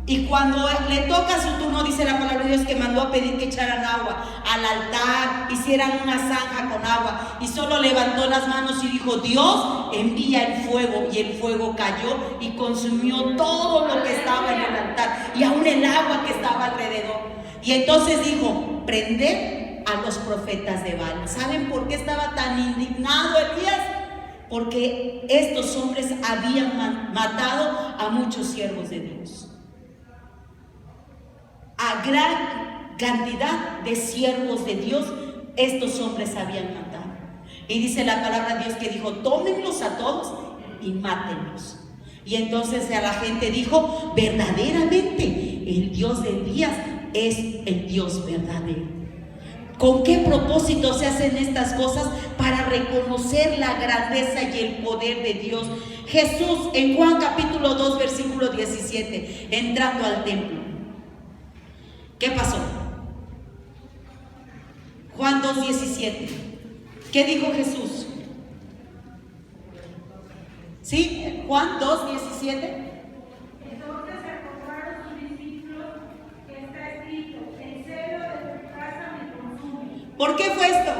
Y cuando le toca su turno, dice la palabra de Dios que mandó a pedir que echaran agua al altar, hicieran una zanja con agua, y solo levantó las manos y dijo, Dios envía el fuego, y el fuego cayó y consumió todo lo que estaba en el altar y aún el agua que estaba alrededor. Y entonces dijo, prended a los profetas de Baal. ¿Saben por qué estaba tan indignado Elías? Porque estos hombres habían matado a muchos siervos de Dios. A gran cantidad de siervos de Dios estos hombres habían matado. Y dice la palabra de Dios que dijo, tómenlos a todos y mátenlos. Y entonces a la gente dijo, verdaderamente el Dios de Elías es el Dios verdadero. ¿Con qué propósito se hacen estas cosas? Para reconocer la grandeza y el poder de Dios. Jesús en Juan capítulo 2 versículo 17, entrando al templo, ¿qué pasó? Juan 2:17. ¿Qué dijo Jesús? ¿Sí? Juan 2:17. Entonces recordaron sus discípulos que está escrito, el celo de tu casa me consume. ¿Por qué fue esto?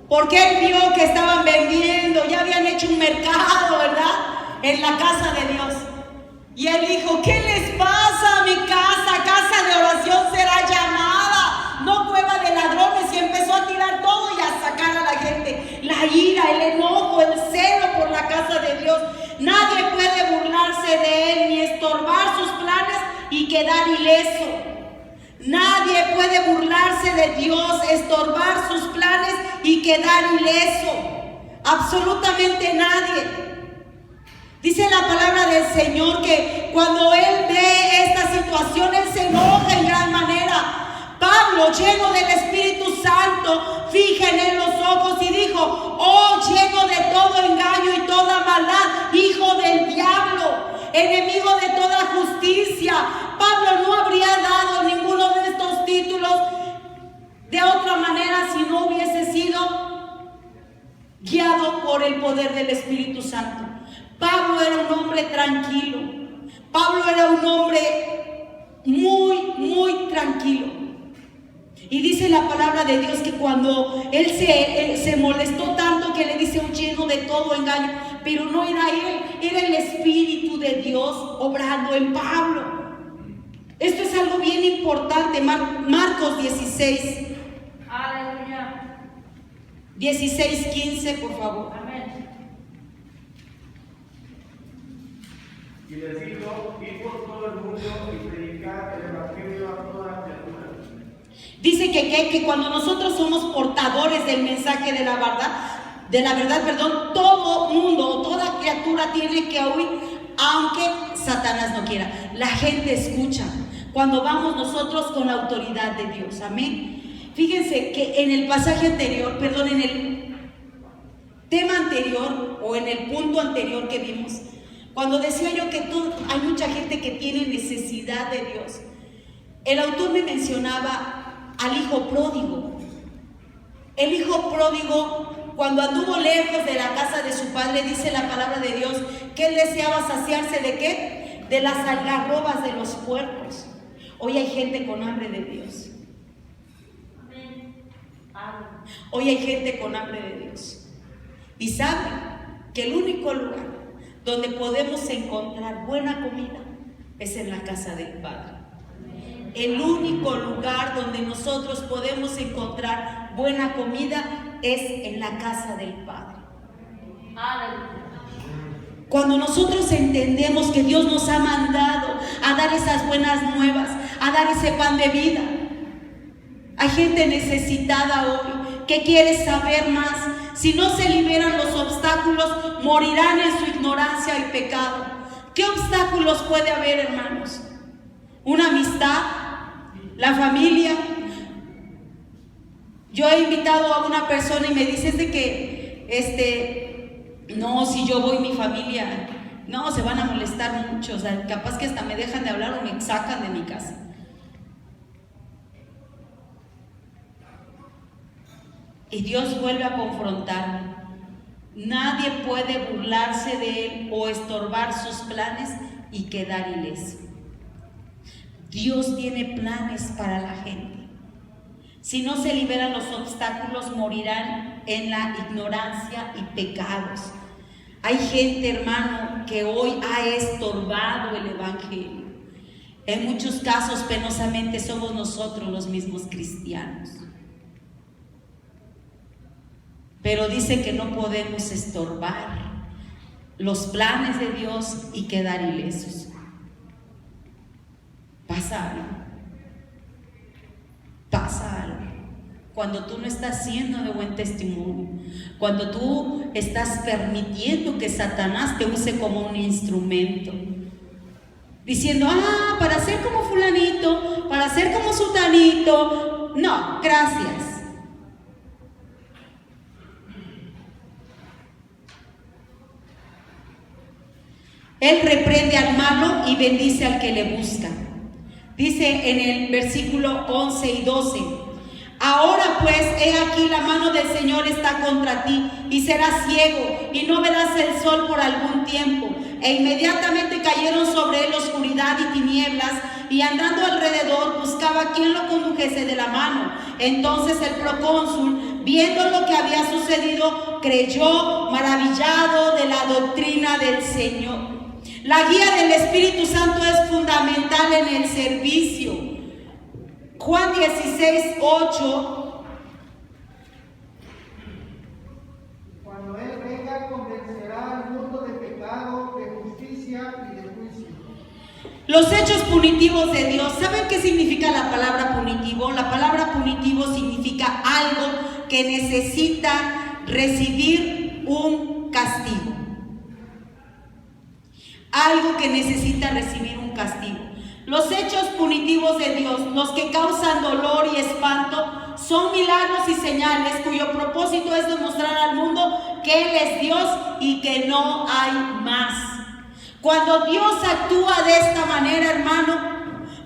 Porque él vio que estaban vendiendo, ya habían hecho un mercado, ¿verdad? En la casa de Dios. Y él dijo, ¿qué les pasa? Mi casa de oración será llamada ira, el enojo, el celo por la casa de Dios. Nadie puede burlarse de Él ni estorbar sus planes y quedar ileso. Nadie puede burlarse de Dios, estorbar sus planes y quedar ileso. Absolutamente nadie. Dice la palabra del Señor que cuando Él ve esta situación, Él se enoja en gran manera. Pablo, lleno del Espíritu Santo, fija en Él los ojos y dijo: oh, lleno de todo engaño y toda maldad, hijo del diablo, enemigo de toda justicia. Pablo no habría dado ninguno de estos títulos de otra manera si no hubiese sido guiado por el poder del Espíritu Santo. Pablo era un hombre tranquilo. Pablo era un hombre muy tranquilo. Y dice la palabra de Dios que cuando él se molestó tanto que le dice: un lleno de todo engaño, pero no era él, era el Espíritu de Dios obrando en Pablo. Esto es algo bien importante. Marcos 16. Aleluya. 16:15, por favor. Amén. Y les dijo: id por todo el mundo y predicad el evangelio a toda criatura. Dice que cuando nosotros somos portadores del mensaje de la verdad, todo mundo, toda criatura tiene que oír, aunque Satanás no quiera. La gente escucha cuando vamos nosotros con la autoridad de Dios. Amén. Fíjense que en el pasaje anterior, en el tema anterior o en el punto anterior que vimos, cuando decía yo que hay mucha gente que tiene necesidad de Dios, el autor me mencionaba al hijo pródigo. El hijo pródigo, cuando anduvo lejos de la casa de su padre, dice la palabra de Dios que él deseaba saciarse ¿de qué? De las algarrobas de los puercos. Hoy hay gente con hambre de Dios. Hoy hay gente con hambre de Dios. Y saben que el único lugar donde podemos encontrar buena comida es en la casa del Padre. El único lugar donde nosotros podemos encontrar buena comida es en la casa del Padre. Cuando nosotros entendemos que Dios nos ha mandado a dar esas buenas nuevas, a dar ese pan de vida. Hay gente necesitada hoy que quiere saber más. Si no se liberan los obstáculos, morirán en su ignorancia y pecado. ¿Qué obstáculos puede haber, hermanos? Una amistad, la familia. Yo he invitado a una persona y me dice no, si yo voy, mi familia, no, se van a molestar mucho, o sea, capaz que hasta me dejan de hablar o me sacan de mi casa. Y Dios vuelve a confrontarme. Nadie puede burlarse de Él o estorbar sus planes y quedar ileso. Dios tiene planes para la gente. Si no se liberan los obstáculos, morirán en la ignorancia y pecados. Hay gente, hermano, que hoy ha estorbado el evangelio. En muchos casos, penosamente, somos nosotros los mismos cristianos. Pero dice que no podemos estorbar los planes de Dios y quedar ilesos. Pasa algo. Pasa algo. Cuando tú no estás siendo de buen testimonio, cuando tú estás permitiendo que Satanás te use como un instrumento, diciendo, para ser como fulanito, para ser como sutanito, no, gracias. Él reprende al malo y bendice al que le busca. Dice en el versículo 11 y 12, ahora pues, he aquí la mano del Señor está contra ti, y serás ciego, y no verás el sol por algún tiempo. E inmediatamente cayeron sobre él oscuridad y tinieblas, y andando alrededor buscaba quien lo condujese de la mano. Entonces el procónsul, viendo lo que había sucedido, creyó, maravillado de la doctrina del Señor. La guía del Espíritu Santo es fundamental en el servicio. Juan 16:8. Los hechos punitivos de Dios. ¿Saben qué significa la palabra punitivo? La palabra punitivo significa algo que necesita recibir un castigo. Algo que necesita recibir un castigo. Los hechos punitivos de Dios, los que causan dolor y espanto, son milagros y señales cuyo propósito es demostrar al mundo que Él es Dios y que no hay más. Cuando Dios actúa de esta manera, hermano,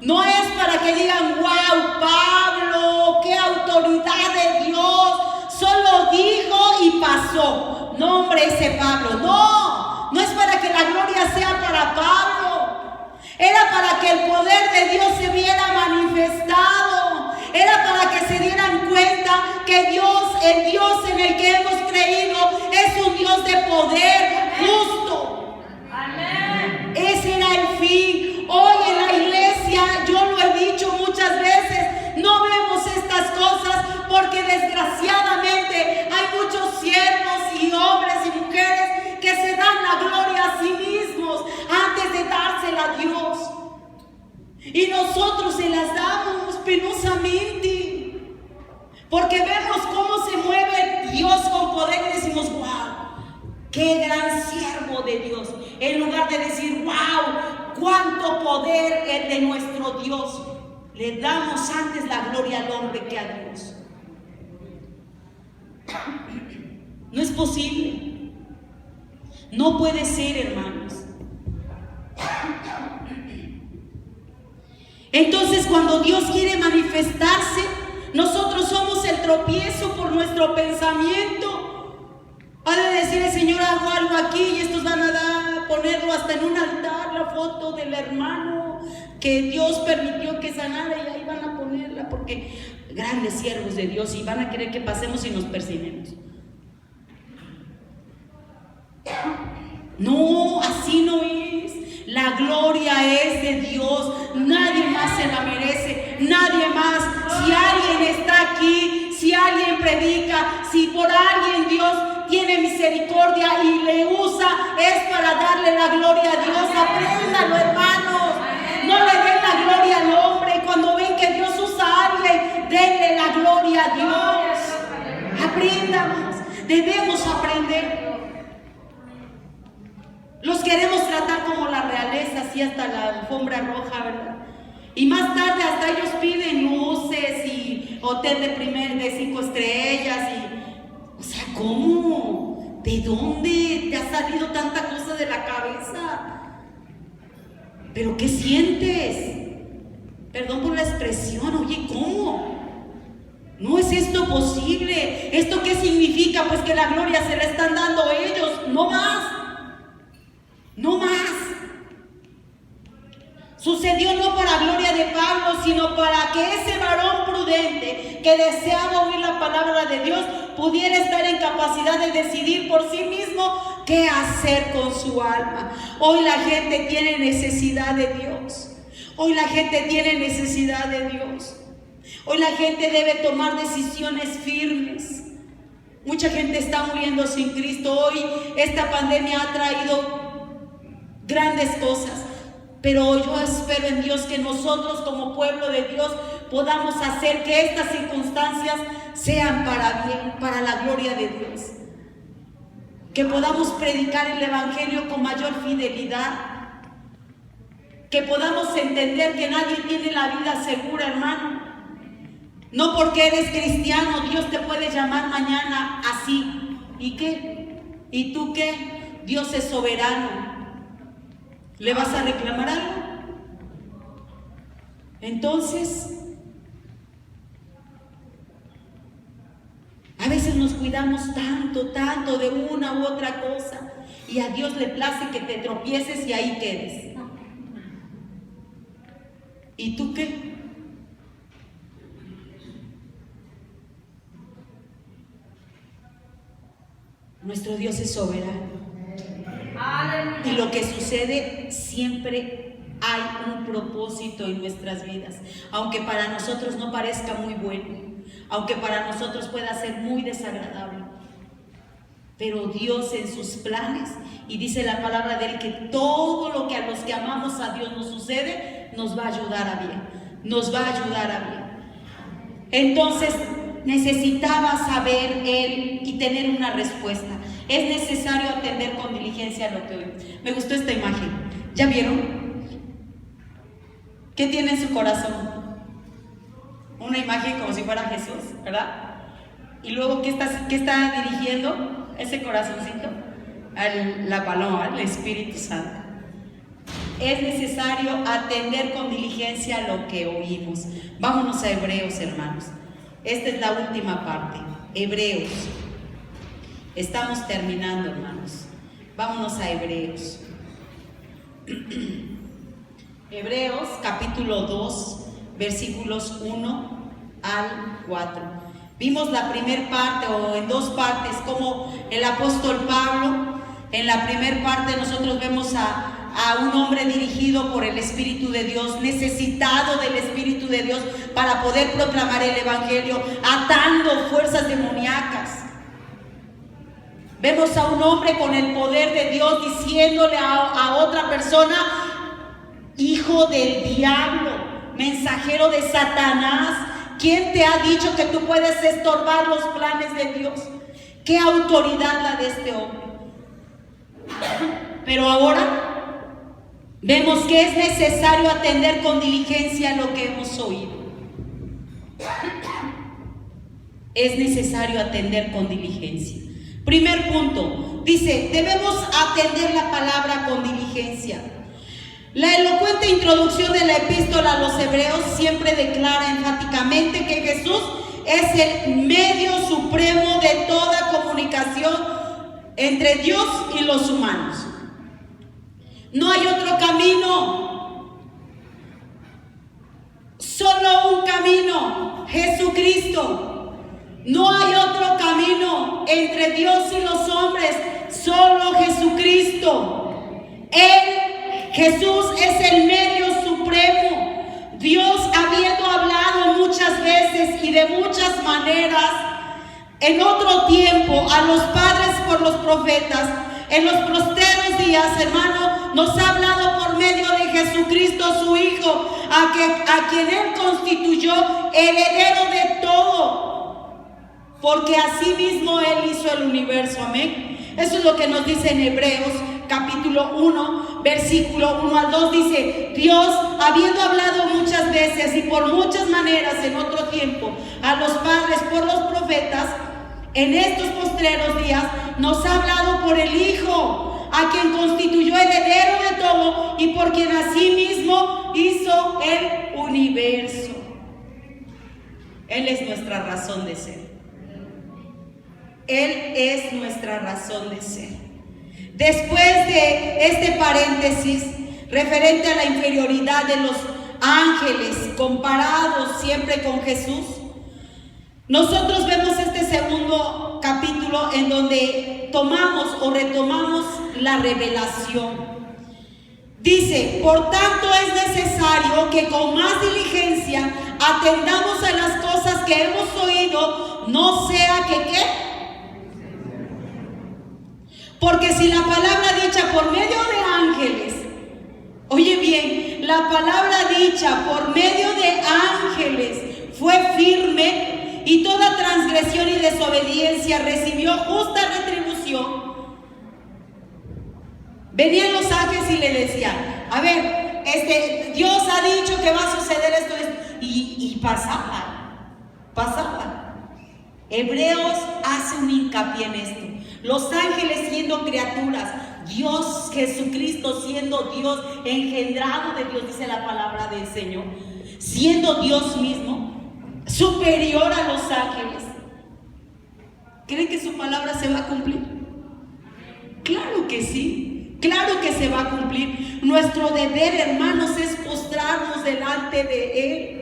no es para que digan, wow, Pablo, qué autoridad de Dios, solo dijo y pasó. No, hombre, ese Pablo, no es para que la gloria sea para Pablo, era para que el poder de Dios se viera manifestado, era para que se dieran cuenta que Dios, el Dios en el que hemos creído, es un Dios de poder justo. Ese era el fin. Hoy en la iglesia, yo lo he dicho muchas veces, no vemos estas cosas porque desgraciadamente hay muchos siervos y hombres y mujeres que se dan la gloria a sí mismos antes de dársela a Dios. Y nosotros se las damos penosamente porque vemos cómo se mueve Dios con poder y decimos, wow, qué gran siervo de Dios. En lugar de decir, wow, cuánto poder es de nuestro Dios, le damos antes la gloria al hombre que a Dios. No es posible. No puede ser, hermanos. Entonces, cuando Dios quiere manifestarse, nosotros somos el tropiezo por nuestro pensamiento. Ha de decir el Señor, hago algo aquí y estos van a ponerlo hasta en un altar, la foto del hermano que Dios permitió que sanara, y ahí van a ponerla porque grandes siervos de Dios, y van a querer que pasemos y nos persinemos. No, así no es. La gloria es de Dios, nadie más se la merece, nadie más. Si alguien está aquí, si alguien predica, si por alguien Dios tiene misericordia y le usa, es para darle la gloria a Dios. Apréndalo, hermanos. No le den la gloria al hombre. Cuando ven que Dios usa a alguien, denle la gloria a Dios. Aprendamos. Debemos aprender. Los queremos tratar como la realeza, así hasta la alfombra roja, ¿verdad? Y más tarde hasta ellos piden luces y hotel de 5 estrellas y... O sea, ¿cómo? ¿De dónde te ha salido tanta cosa de la cabeza? ¿Pero qué sientes? Perdón por la expresión, oye, ¿cómo? No es esto posible. ¿Esto qué significa? Pues que la gloria se la están dando a ellos, no más. No más. Sucedió no para gloria de Pablo, sino para que ese varón prudente que deseaba oír la palabra de Dios pudiera estar en capacidad de decidir por sí mismo qué hacer con su alma. Hoy la gente tiene necesidad de Dios. Hoy la gente tiene necesidad de Dios. Hoy la gente debe tomar decisiones firmes. Mucha gente está muriendo sin Cristo. Hoy esta pandemia ha traído grandes cosas, pero yo espero en Dios que nosotros como pueblo de Dios podamos hacer que estas circunstancias sean para bien, para la gloria de Dios, que podamos predicar el evangelio con mayor fidelidad, que podamos entender que nadie tiene la vida segura, hermano. No porque eres cristiano Dios te puede llamar mañana así. ¿Y qué? ¿Y tú qué? Dios es soberano. ¿Le vas a reclamar algo? Entonces, a veces nos cuidamos tanto de una u otra cosa, y a Dios le place que te tropieces y ahí quedes. ¿Y tú qué? Nuestro Dios es soberano. Y lo que sucede, siempre hay un propósito en nuestras vidas, aunque para nosotros no parezca muy bueno, aunque para nosotros pueda ser muy desagradable. Pero Dios en sus planes, y dice la palabra de Él que todo lo que a los que amamos a Dios nos sucede, nos va a ayudar a bien, nos va a ayudar a bien. Entonces necesitaba saber Él y tener una respuesta. Es necesario atender con diligencia lo que oímos. Me gustó esta imagen. ¿Ya vieron? ¿Qué tiene en su corazón? Una imagen como si fuera Jesús, ¿verdad? Y luego, ¿qué está dirigiendo ese corazoncito? La paloma, el Espíritu Santo. Es necesario atender con diligencia lo que oímos. Vámonos a Hebreos, hermanos. Esta es la última parte. Hebreos. Estamos terminando, hermanos. Vámonos a Hebreos. Hebreos capítulo 2, versículos 1 al 4. Vimos la primera parte, o en dos partes, como el apóstol Pablo, en la primera parte nosotros vemos a un hombre dirigido por el Espíritu de Dios, necesitado del Espíritu de Dios para poder proclamar el Evangelio, atando fuerzas demoníacas. Vemos a un hombre con el poder de Dios diciéndole a otra persona: hijo del diablo, mensajero de Satanás, ¿quién te ha dicho que tú puedes estorbar los planes de Dios? ¿Qué autoridad la de este hombre? Pero ahora vemos que es necesario atender con diligencia lo que hemos oído. Es necesario atender con diligencia. Primer punto, dice, debemos atender la palabra con diligencia. La elocuente introducción de la epístola a los hebreos siempre declara enfáticamente que Jesús es el medio supremo de toda comunicación entre Dios y los humanos. No hay otro camino, solo un camino, Jesucristo. No hay otro camino entre Dios y los hombres, solo Jesucristo. Jesús es el medio supremo. Dios, habiendo hablado muchas veces y de muchas maneras en otro tiempo a los padres por los profetas, en los postreros días, hermano, nos ha hablado por medio de Jesucristo, su Hijo, a quien Él constituyó heredero de todo, porque así mismo Él hizo el universo. Amén. Eso es lo que nos dice en Hebreos capítulo 1, versículo 1 al 2. Dice: Dios, habiendo hablado muchas veces y por muchas maneras en otro tiempo a los padres por los profetas, en estos postreros días nos ha hablado por el Hijo, a quien constituyó heredero de todo y por quien asimismo hizo el universo. Él es nuestra razón de ser. Él es nuestra razón de ser. Después de este paréntesis referente a la inferioridad de los ángeles comparados siempre con Jesús, nosotros vemos este segundo capítulo en donde tomamos o retomamos la revelación. Dice: por tanto es necesario que con más diligencia atendamos a las cosas que hemos oído, no sea que ¿qué? Porque si la palabra dicha por medio de ángeles, oye bien, la palabra dicha por medio de ángeles fue firme, y toda transgresión y desobediencia recibió justa retribución, venían los ángeles y le decían: a ver, Dios ha dicho que va a suceder esto, y pasaba. Hebreos hace un hincapié en esto. Los ángeles siendo criaturas, Dios Jesucristo siendo Dios, engendrado de Dios, dice la palabra del Señor, siendo Dios mismo, superior a los ángeles. ¿Creen que su palabra se va a cumplir? Claro que sí, claro que se va a cumplir. Nuestro deber, hermanos, es postrarnos delante de Él.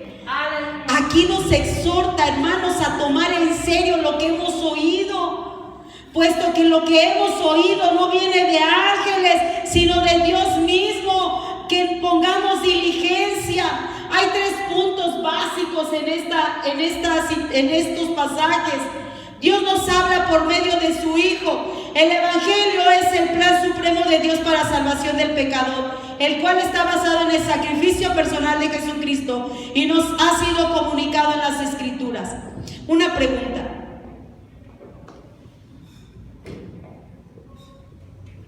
Aquí nos exhorta, hermanos, a tomar en serio lo que hemos oído, puesto que lo que hemos oído no viene de ángeles, sino de Dios mismo. Que pongamos diligencia. Hay 3 puntos básicos en estos pasajes. Dios nos habla por medio de su Hijo. El Evangelio es el plan supremo de Dios para salvación del pecador, el cual está basado en el sacrificio personal de Jesucristo y nos ha sido comunicado en las Escrituras. Una pregunta.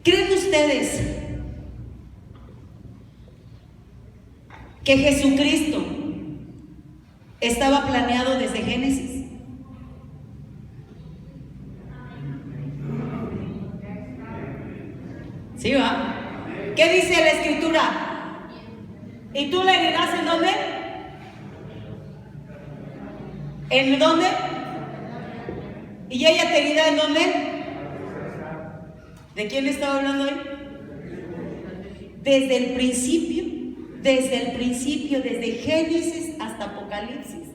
¿Creen ustedes que Jesucristo estaba planeado desde Génesis? ¿Sí va? ¿Qué dice la Escritura? ¿Y tú le herirás en dónde? ¿En dónde? ¿Y ella te herirá en dónde? ¿De quién estaba hablando hoy? Desde el principio, desde Génesis hasta Apocalipsis.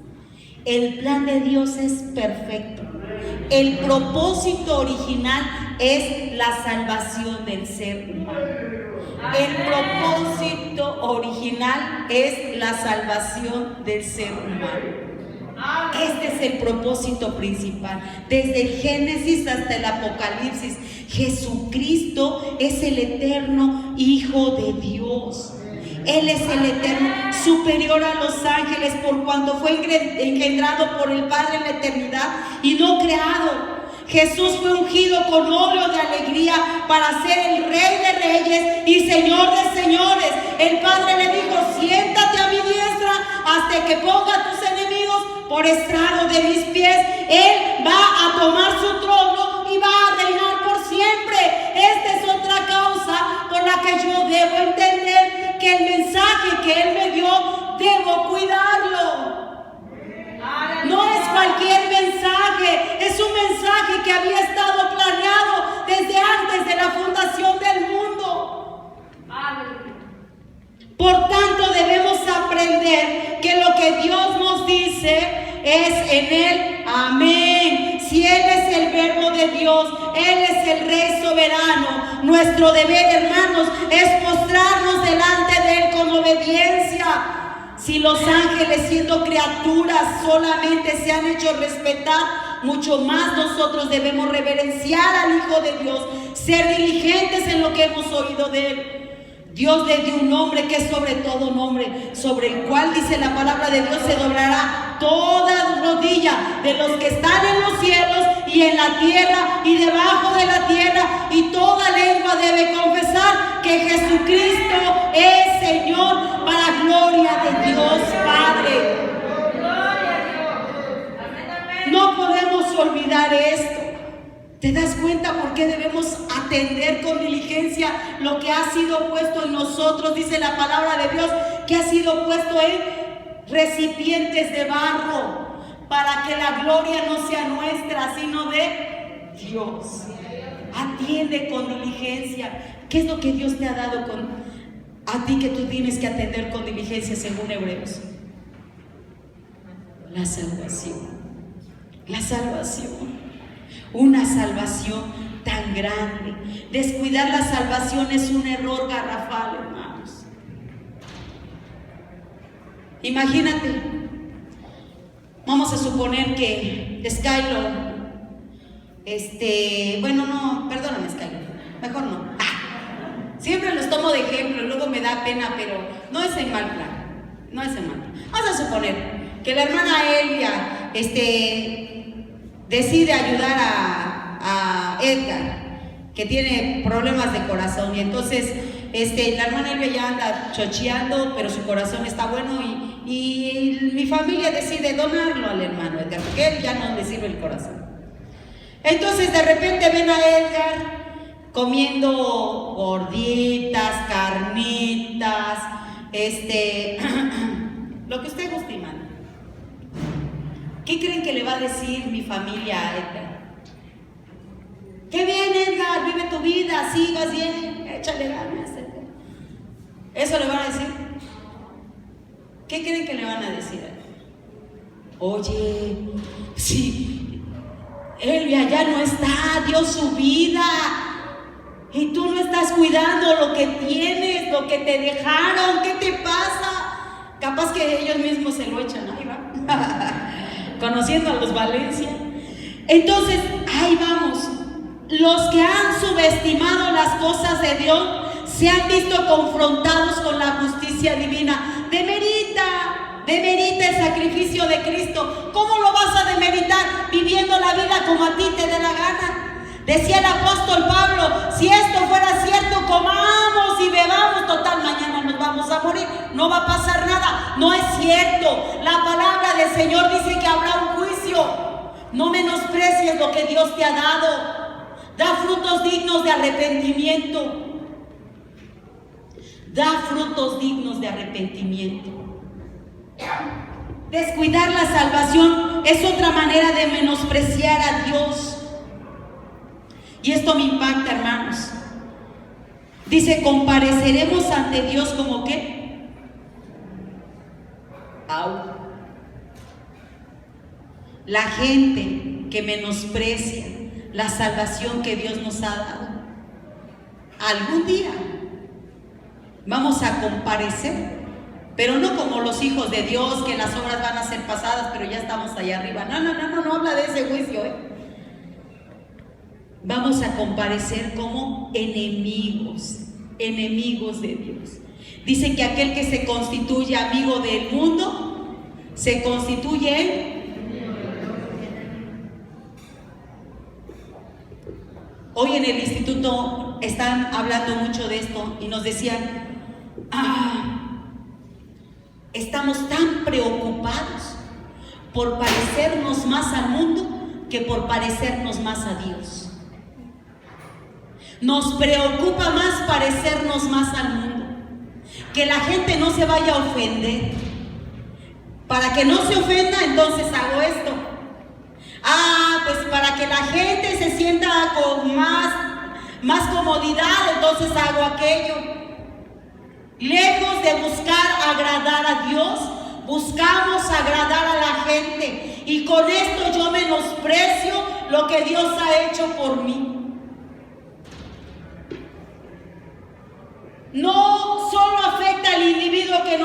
El plan de Dios es perfecto. El propósito original es la salvación del ser humano. El propósito original es la salvación del ser humano. Este es el propósito principal. Desde el Génesis hasta el Apocalipsis, Jesucristo es el eterno Hijo de Dios. Él es el eterno, superior a los ángeles, por cuanto fue engendrado por el Padre en la eternidad y no creado. Jesús fue ungido con óleo de alegría para ser el Rey de Reyes y Señor de Señores. El Padre le dijo: siéntate a mi diestra hasta que ponga a tus enemigos por estrado de mis pies. Él va a tomar su trono y va a reinar por siempre. Esta es otra causa por la que yo debo entender que el mensaje que Él me dio, debo cuidarlo. No es cualquier mensaje, es un mensaje que había estado planeado desde antes de la fundación del mundo. Por tanto, debemos aprender que lo que Dios nos dice es en Él, amén. Si Él es el verbo de Dios, Él es el Rey soberano. Nuestro deber, hermanos, es postrarnos delante de Él con obediencia. Si los ángeles, siendo criaturas, solamente se han hecho respetar, mucho más nosotros debemos reverenciar al Hijo de Dios, ser diligentes en lo que hemos oído de Él. Dios le dio un nombre que es sobre todo nombre, sobre el cual, dice la palabra de Dios, se doblará toda rodilla de los que están en los cielos y en la tierra y debajo de la tierra, y toda lengua debe confesar que Jesucristo es Señor, para gloria de Dios Padre. No podemos olvidar esto. ¿Te das cuenta por qué debemos atender con diligencia lo que ha sido puesto en nosotros? Dice la palabra de Dios que ha sido puesto en recipientes de barro, para que la gloria no sea nuestra, sino de Dios. Atiende con diligencia. ¿Qué es lo que Dios te ha dado a ti que tú tienes que atender con diligencia según Hebreos? La salvación. La salvación. Una salvación tan grande. Descuidar la salvación es un error garrafal, hermanos. Imagínate, vamos a suponer que Skylo, perdóname Skylo, mejor no. Siempre los tomo de ejemplo, luego me da pena, pero no es en mal plan, Vamos a suponer que la hermana Elvia, decide ayudar a Edgar, que tiene problemas de corazón, y entonces la hermana Elvia ya anda chocheando, pero su corazón está bueno, y mi familia decide donarlo al hermano Edgar, porque él ya no le sirve el corazón. Entonces de repente ven a Edgar comiendo gorditas, carnitas, lo que usted guste, hermano. ¿Qué creen que le va a decir mi familia a Edgar? ¡Qué bien, Edgar! Vive tu vida, sí, vas bien, échale ganas, Edgar. ¿Eso le van a decir? ¿Qué creen que le van a decir a él? Oye, sí, Elvia ya no está, dio su vida, y tú no estás cuidando lo que tienes, lo que te dejaron. ¿Qué te pasa? Capaz que ellos mismos se lo echan, ahí va. Conociendo a los Valencia. Entonces, ahí vamos. los que han subestimado las cosas de Dios se han visto confrontados con la justicia divina. Demerita el sacrificio de Cristo. ¿Cómo lo vas a demeritar? Viviendo la vida como a ti te dé la gana. Decía el apóstol Pablo, si esto fuera cierto, comamos y bebamos, total, mañana nos vamos a morir, no va a pasar nada. No es cierto. La palabra del Señor dice que habrá un juicio. No menosprecies lo que Dios te ha dado. Da frutos dignos de arrepentimiento. Da frutos dignos de arrepentimiento. Descuidar la salvación es otra manera de menospreciar a Dios. Y esto me impacta, hermanos. Dice, compareceremos ante Dios como ¿qué? La gente que menosprecia la salvación que Dios nos ha dado, algún día vamos a comparecer, pero no como los hijos de Dios, que las obras van a ser pasadas, pero ya estamos allá arriba. No habla de ese juicio, Vamos a comparecer como enemigos de Dios. Dice que aquel que se constituye amigo del mundo, se constituye Hoy en el instituto están hablando mucho de esto y nos decían, estamos tan preocupados por parecernos más al mundo que por parecernos más a Dios. Nos preocupa más parecernos más al mundo, que la gente no se vaya a ofender. Para que no se ofenda, entonces hago esto. Pues para que la gente se sienta con más comodidad, entonces hago aquello. Lejos de buscar agradar a Dios, buscamos agradar a la gente. Y con esto yo menosprecio lo que Dios ha hecho por mí. No solo afecta al individuo que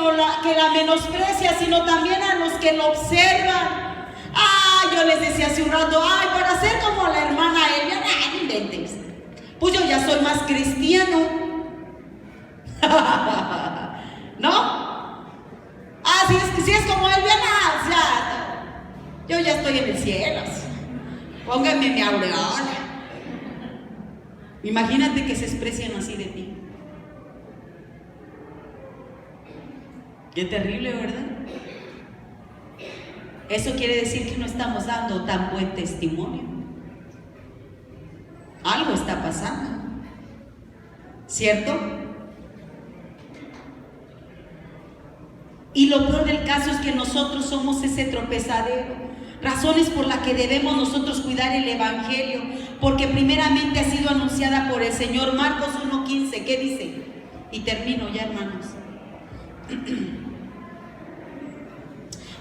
la menosprecia, sino también a los que lo observan. Yo les decía hace un rato, para ser como la hermana Elvia, no inventes. Pues yo ya soy más cristiano. ¿No? Si es como Elvia, yo ya estoy en el cielo. Pónganme mi aureola. Imagínate que se expresen así de ti. Qué terrible, ¿verdad? Eso quiere decir que no estamos dando tan buen testimonio. Algo está pasando, ¿cierto? Y lo peor del caso es que nosotros somos ese tropezadero. Razones por las que debemos nosotros cuidar el Evangelio, porque primeramente ha sido anunciada por el Señor. Marcos 1:15, ¿qué dice? Y termino ya, hermanos.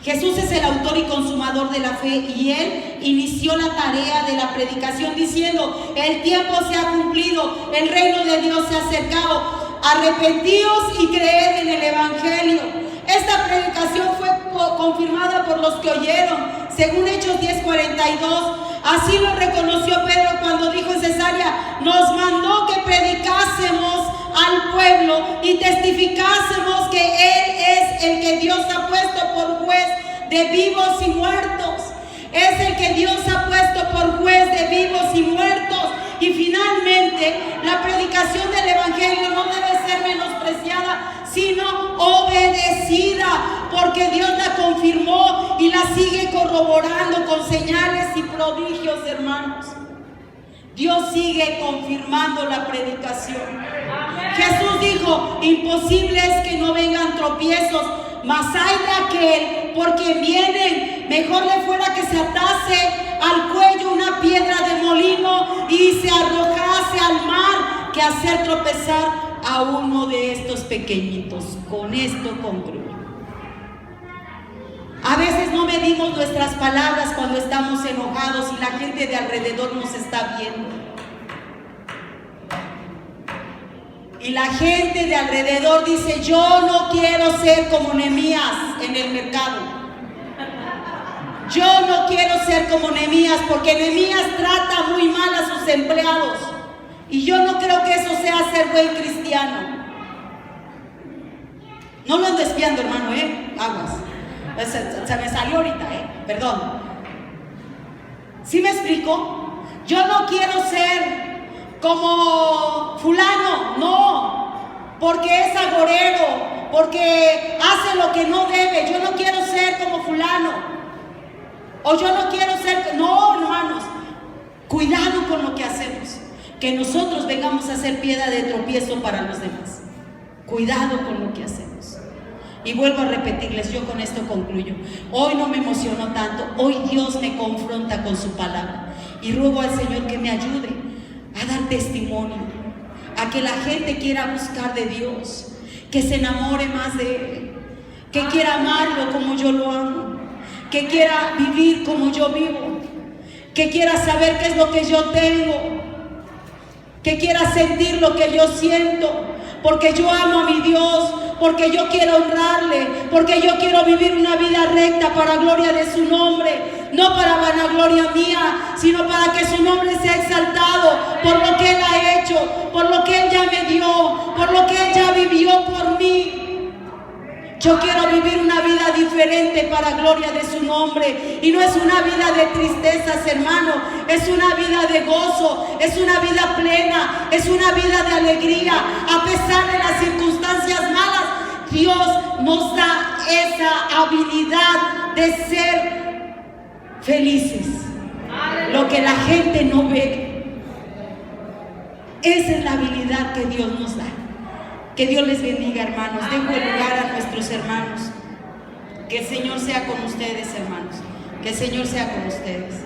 Jesús es el autor y consumador de la fe, y Él inició la tarea de la predicación diciendo: el tiempo se ha cumplido, el reino de Dios se ha acercado, arrepentíos y creed en el Evangelio. Esta predicación fue confirmada por los que oyeron, según Hechos 10:42. Así lo reconoció Pedro cuando dijo en Cesarea: nos mandó que predicásemos al pueblo y testificásemos que Él es el que Dios ha puesto por juez de vivos y muertos. Es el que Dios ha puesto por juez de vivos y muertos. Y finalmente, la predicación del Evangelio no debe ser menospreciada, sino obedecida, porque Dios la confirmó y la sigue corroborando con señales y prodigios, hermanos. Dios sigue confirmando la predicación. Jesús dijo: imposible es que no vengan tropiezos, mas hay de aquel por quien vienen. Mejor le fuera que se atase al cuello una piedra de molino y se arrojase al mar, que hacer tropezar a uno de estos pequeñitos. Con esto concluyo. A veces no medimos nuestras palabras cuando estamos enojados y la gente de alrededor nos está viendo. Y la gente de alrededor dice: yo no quiero ser como Nehemías en el mercado. Yo no quiero ser como Nehemías, porque Nehemías trata muy mal a sus empleados. Y yo no creo que eso sea ser buen cristiano. No lo ando espiando, hermano, aguas. Se me salió ahorita, perdón. ¿Sí me explico? Yo no quiero ser como fulano, no, porque es agorero, porque hace lo que no debe. Yo no quiero ser como fulano, o yo no quiero ser, no, hermanos, cuidado con lo que hacemos, que nosotros vengamos a ser piedra de tropiezo para los demás. Cuidado con lo que hacemos. Y vuelvo a repetirles, yo con esto concluyo. Hoy no me emocionó tanto, hoy Dios me confronta con su palabra. Y ruego al Señor que me ayude a dar testimonio, a que la gente quiera buscar de Dios, que se enamore más de Él, que quiera amarlo como yo lo amo, que quiera vivir como yo vivo, que quiera saber qué es lo que yo tengo, que quiera sentir lo que yo siento, porque yo amo a mi Dios, porque yo quiero honrarle, porque yo quiero vivir una vida recta para gloria de su nombre, no para vanagloria mía, sino para que su nombre sea exaltado por lo que Él ha hecho, por lo que Él ya me dio, por lo que Él ya vivió por mí. Yo quiero vivir una vida diferente para gloria de su nombre. Y no es una vida de tristezas, hermano. Es una vida de gozo. Es una vida plena. Es una vida de alegría. A pesar de las circunstancias malas, Dios nos da esa habilidad de ser felices. Lo que la gente no ve. Esa es la habilidad que Dios nos da. Que Dios les bendiga, hermanos. Dejo el lugar a nuestros hermanos. Que el Señor sea con ustedes, hermanos. Que el Señor sea con ustedes.